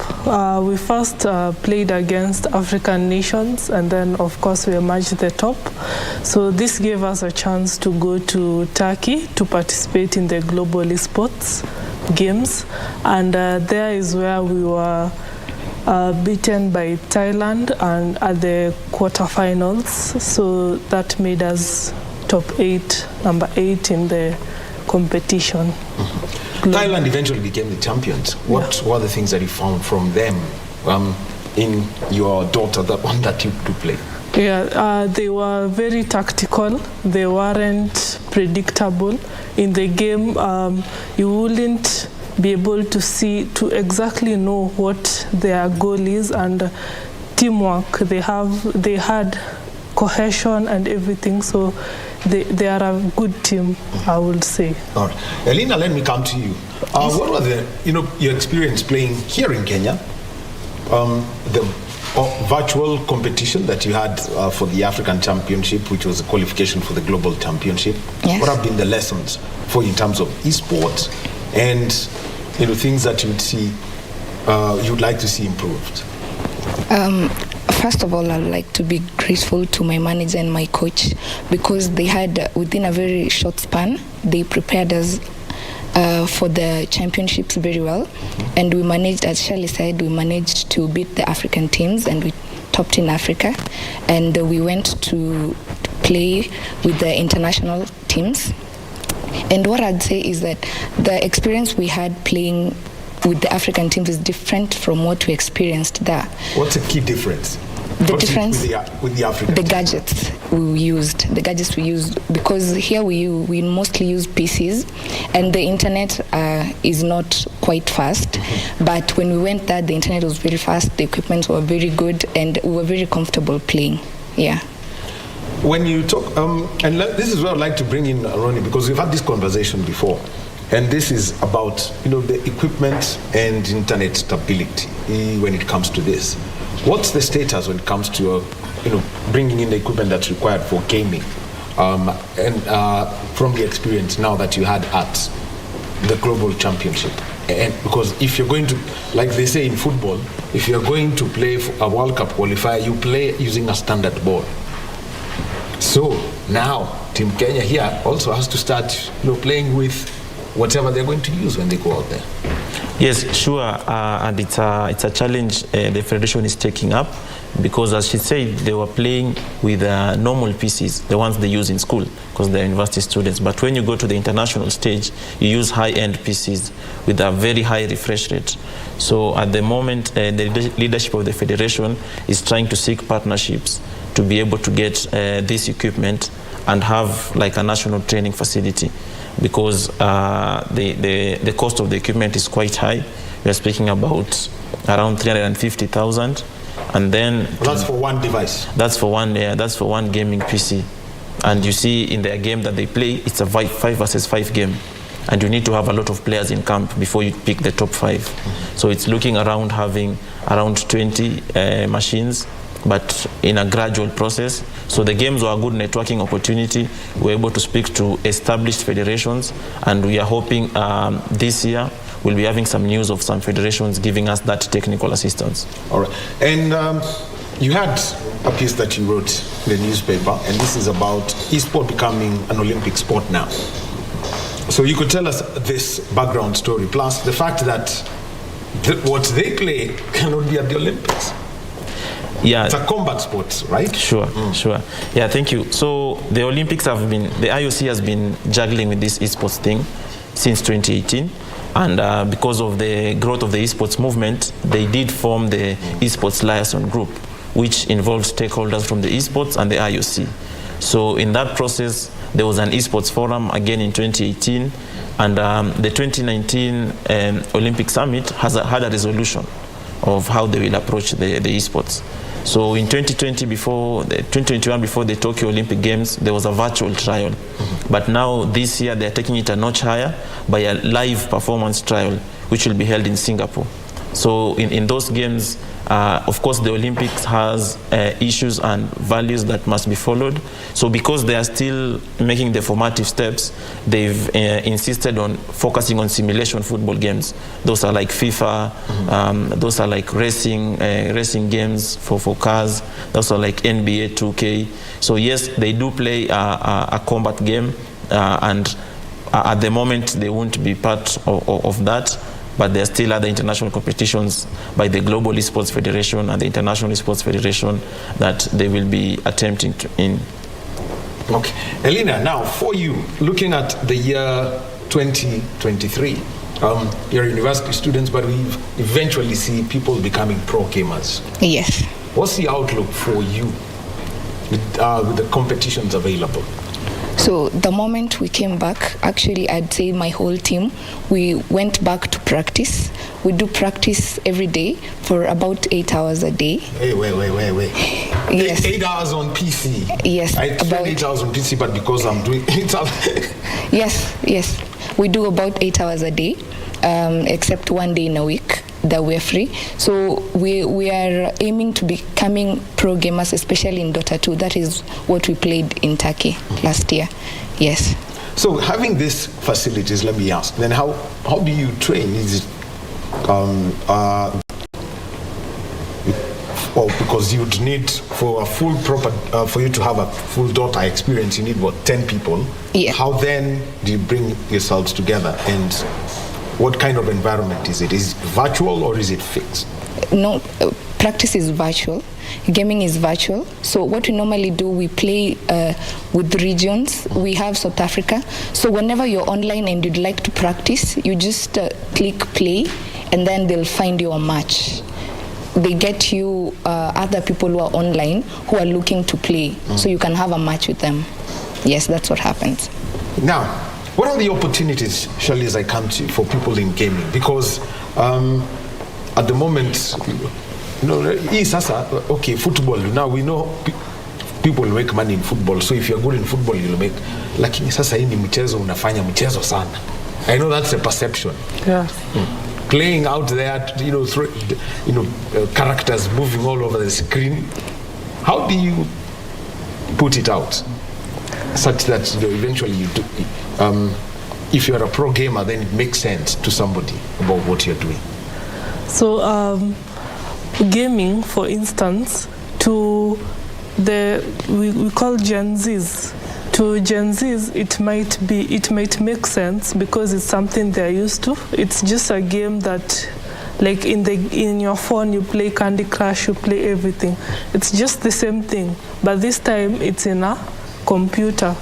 we first played against African nations, and then of course we emerged the top. So this gave us a chance to go to Turkey to participate in the global esports games, and there is where we were beaten by Thailand and at the quarterfinals. So that made us top 8, number 8 in the competition. Thailand eventually became the champions. What were the things that you found from them in your daughter, the one that you to play? Yeah, they were very tactical. They weren't predictable. In the game, you wouldn't be able to exactly know what their goal is, and teamwork. They had cohesion and everything, so they are a good team, I would say. All right, Elena, let me come to you. What was your experience playing here in Kenya? The virtual competition that you had for the African Championship, which was a qualification for the Global Championship. Yes. What have been the lessons for you in terms of esports and things that you'd like to see improved? First of all, I'd like to be grateful to my manager and my coach, because they had, within a very short span, they prepared us for the championships very well, and we managed, as Shirley said, we managed to beat the African teams, and we topped in Africa, and we went to play with the international teams. And what I'd say is that the experience we had playing with the African teams is different from what we experienced there. What's the key difference? The difference with the African, the gadgets we used, because here we mostly use PCs, and the internet is not quite fast. But when we went there, the internet was very fast, the equipment were very good, and we were very comfortable playing. Yeah. When you talk, and this is where I'd like to bring in Ronnie, because we've had this conversation before, and this is about the equipment and internet stability when it comes to this. What's the status when it comes to bringing in the equipment that's required for gaming, and from the experience now that you had at the Global Championship? And because if you're going to, like they say in football, if you're going to play a World Cup qualifier, you play using a standard ball. So now Team Kenya here also has to start playing with whatever they're going to use when they go out there. Yes, sure, and it's a challenge the Federation is taking up, because as she said, they were playing with normal PCs, the ones they use in school, because they're university students. But when you go to the international stage, you use high-end PCs with a very high refresh rate. So at the moment, the leadership of the Federation is trying to seek partnerships to be able to get this equipment and have like a national training facility, because the cost of the equipment is quite high. We are speaking about around 350,000, and then that's for one device. That's for one gaming PC, and you see in their game that they play, it's a 5 versus 5 game, and you need to have a lot of players in camp before you pick the top 5. So it's looking around having around 20 machines, but in a gradual process. So the games were a good networking opportunity. We're able to speak to established federations, and we are hoping this year we'll be having some news of some federations giving us that technical assistance. All right. And you had a piece that you wrote in the newspaper, and this is about eSport becoming an Olympic sport now. So you could tell us this background story, plus the fact that what they play cannot be at the Olympics. Yeah, it's a combat sport, right? Sure, sure. Yeah, thank you. So the Olympics have been, the IOC has been juggling with this esports thing since 2018. And because of the growth of the esports movement, they did form the Esports Liaison Group, which involves stakeholders from the esports and the IOC. So in that process, there was an esports forum again in 2018, and the 2019 Olympic Summit had a resolution of how they will approach the esports. So in 2021, before the Tokyo Olympic Games, there was a virtual trial. But now this year they're taking it a notch higher by a live performance trial, which will be held in Singapore. So in those games, of course, the Olympics has issues and values that must be followed. So because they are still making the formative steps, they've insisted on focusing on simulation football games. Those are like FIFA, those are like racing games for cars. Those are like NBA 2K. So yes, they do play a combat game, and at the moment they won't be part of that. But there are still other international competitions by the Global Esports Federation and the International Esports Federation that they will be attempting to in. Okay. Elena, now for you, looking at the year 2023, you're university students, but we eventually see people becoming pro gamers. Yes. What's the outlook for you with the competitions available? So the moment we came back, actually I'd say my whole team, we went back to practice. We do practice every day for about 8 hours a day. Hey, wait. Yes. 8 hours on PC? Yes. I spend 8 hours on PC, but because I'm doing 8 hours. Yes. We do about 8 hours a day, except one day in a week that we're free. So we are aiming to becoming pro gamers, especially in Dota 2. That is what we played in Turkey last year. Yes. So having these facilities, let me ask, then how do you train? Is it because you'd need for a full for you to have a full Dota experience, you need 10 people? Yeah. How then do you bring yourselves together, and what kind of environment is it? Is it virtual or is it fixed? No, practice is virtual. Gaming is virtual. So what we normally do, we play with regions. We have South Africa. So whenever you're online and you'd like to practice, you just click play, and then they'll find you a match. They get you other people who are online who are looking to play, so you can have a match with them. Yes, that's what happens. Now, what are the opportunities, Shirley, as I come to you, for people in gaming? Because at the moment, okay, football, now we know people make money in football, so if you're good in football, you'll make. Lakini sasa hii ni mchezo, unafanya mchezo sana. I know that's a perception. Yeah. Playing out there, characters moving all over the screen. How do you put it out such that eventually you do? If you're a pro gamer, then it makes sense to somebody about what you're doing. So gaming, for instance, to we call Gen Zs. To Gen Zs, it might make sense because it's something they're used to. It's just a game that, like in your phone, you play Candy Crush, you play everything. It's just the same thing, but this time it's in a computer.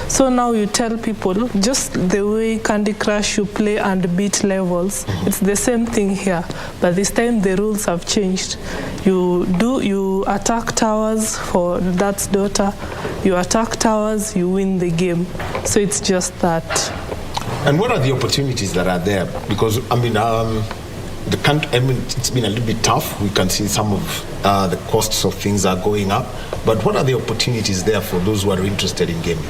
So now you tell people, just the way Candy Crush you play and beat levels, it's the same thing here, but this time the rules have changed. You attack towers, for that's Dota. You attack towers, you win the game. So it's just that. And what are the opportunities that are there? Because it's been a little bit tough. We can see some of the costs of things are going up. But what are the opportunities there for those who are interested in gaming?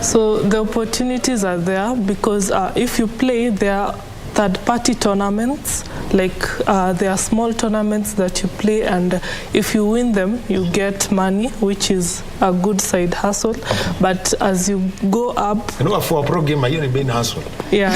So the opportunities are there because if you play, there are third-party tournaments. Like there are small tournaments that you play, and if you win them, you get money, which is a good side hustle. But as you go up, for a pro gamer, you're being hustle. Yeah.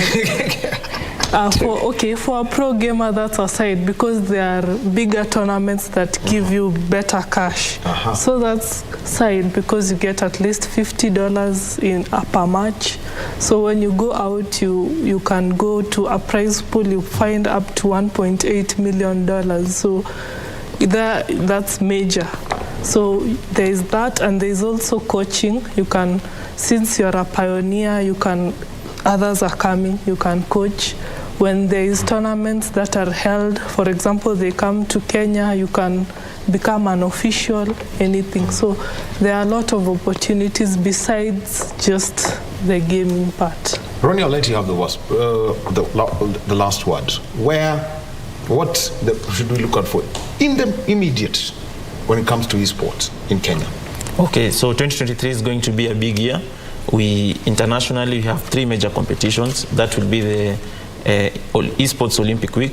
For a pro gamer, that's aside, because there are bigger tournaments that give you better cash. So that's side, because you get at least $50 per match. So when you go out, you can go to a prize pool, you find up to $1.8 million. So that's major. So there is that, and there is also coaching. You can, since you're a pioneer, others are coming, you can coach. When there is tournaments that are held, for example, they come to Kenya, you can become an official, anything. So there are a lot of opportunities besides just the gaming part. Ronnie, I'll let you have the last word. What should we look out for in the immediate when it comes to esports in Kenya? Okay, so 2023 is going to be a big year. Internationally, we have 3 major competitions. That will be the Esports Olympic Week,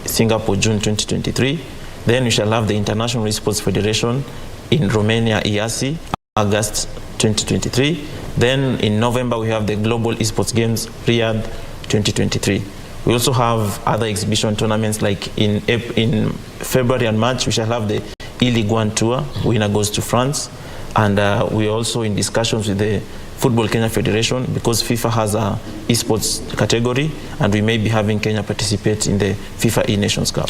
Singapore, June 2023. Then we shall have the International Esports Federation in Romania, IASI, August 2023. Then in November, we have the Global Esports Games, Riyadh 2023. We also have other exhibition tournaments, like in February and March, we shall have the E-League One Tour. Winner goes to France. And we're also in discussions with the Football Kenya Federation, because FIFA has a esports category, and we may be having Kenya participate in the FIFA E-Nations Cup.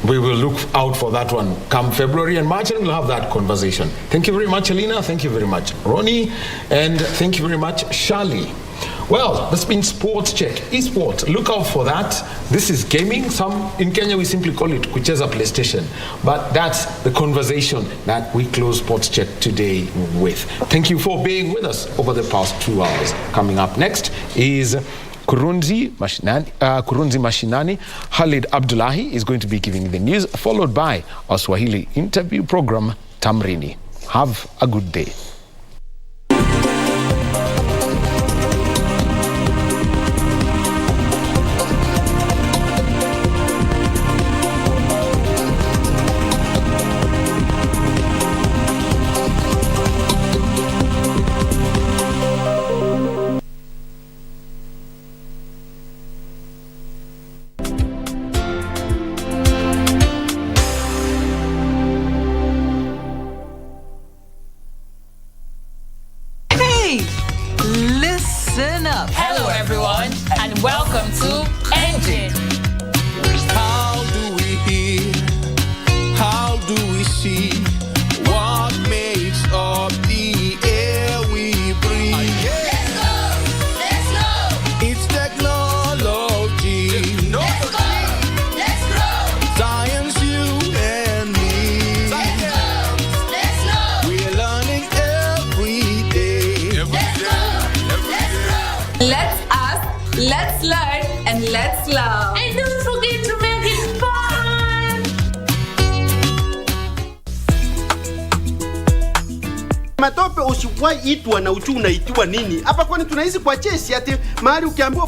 We will look out for that one come February and March, and we'll have that conversation. Thank you very much, Alina. Thank you very much, Ronnie. And thank you very much, Shirley. Well, that's been Sports Check. Esport, look out for that. This is gaming. In Kenya, we simply call it kucheza PlayStation. But that's the conversation that we close Sports Check today with. Thank you for being with us over the past 2 hours. Coming up next is Kurunzi Mashinani. Khalid Abdullahi is going to be giving the news, followed by our Swahili interview program, Tamrini. Have a good day. Let's learn and let's love. And don't forget to make it fun. Matope usiwahi itwa na uchu unaitiwa nini? Hapa kwani tunaishi kwa chesi ati mahali ukiambiwa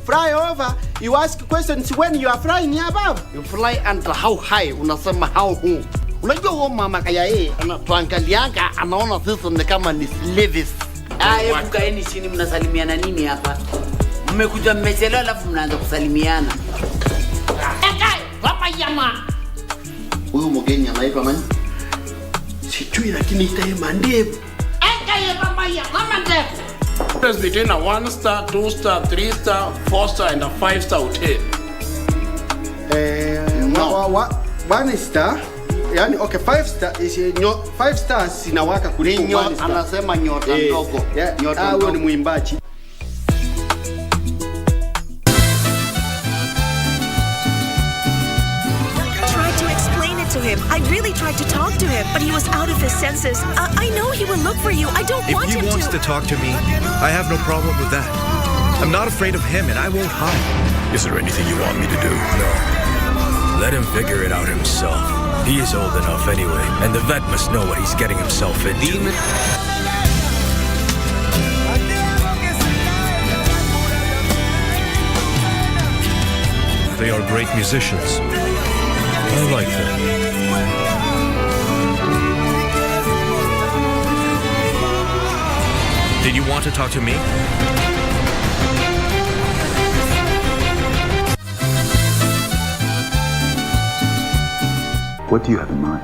fly over, you ask questions when you are flying above. You fly under how high? Unasema how who? Unajua huo mama kaya yeye anatuangalianga anaona sisi ni kama ni slaves. Hebu kaeni chini, mnasalimiana nini hapa? Mmekuja mmechelewa alafu mnaanza kusalimiana. Ekai, papa yama. Huyu mgeni anaitwa nani? Sijui lakini itaema ndevu. Ekai papa yama ndevu. Difference between a 1-star, 2-star, 3-star, 4-star and a 5-star hotel. No. 1 star. Yani okay, 5 star is 5 stars inawaka kuliko 1 star. Anasema nyota ndogo. Nyota ndogo ni muimbaji. To him. I really tried to talk to him, but he was out of his senses. I know he will look for you. I don't want him to. If he wants to talk to me, I have no problem with that. I'm not afraid of him, and I won't hide. Is there anything you want me to do? No. Let him figure it out himself. He is old enough anyway, and the vet must know what he's getting himself into. They are great musicians. I like them. Did you want to talk to me? What do you have in mind?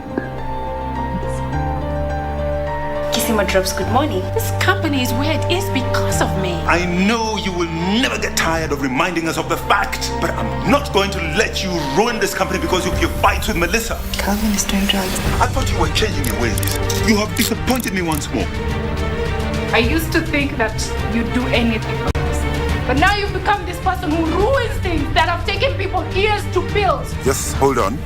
Kisima Drops, good morning. This company is where it is because of me. I know you will never get tired of reminding us of the fact, but I'm not going to let you ruin this company because of your fights with Melissa. Calvin is doing drugs. I thought you were changing your ways. You have disappointed me once more. I used to think that you'd do anything for this. But now you've become this person who ruins things that have taken people years to build. Just hold on.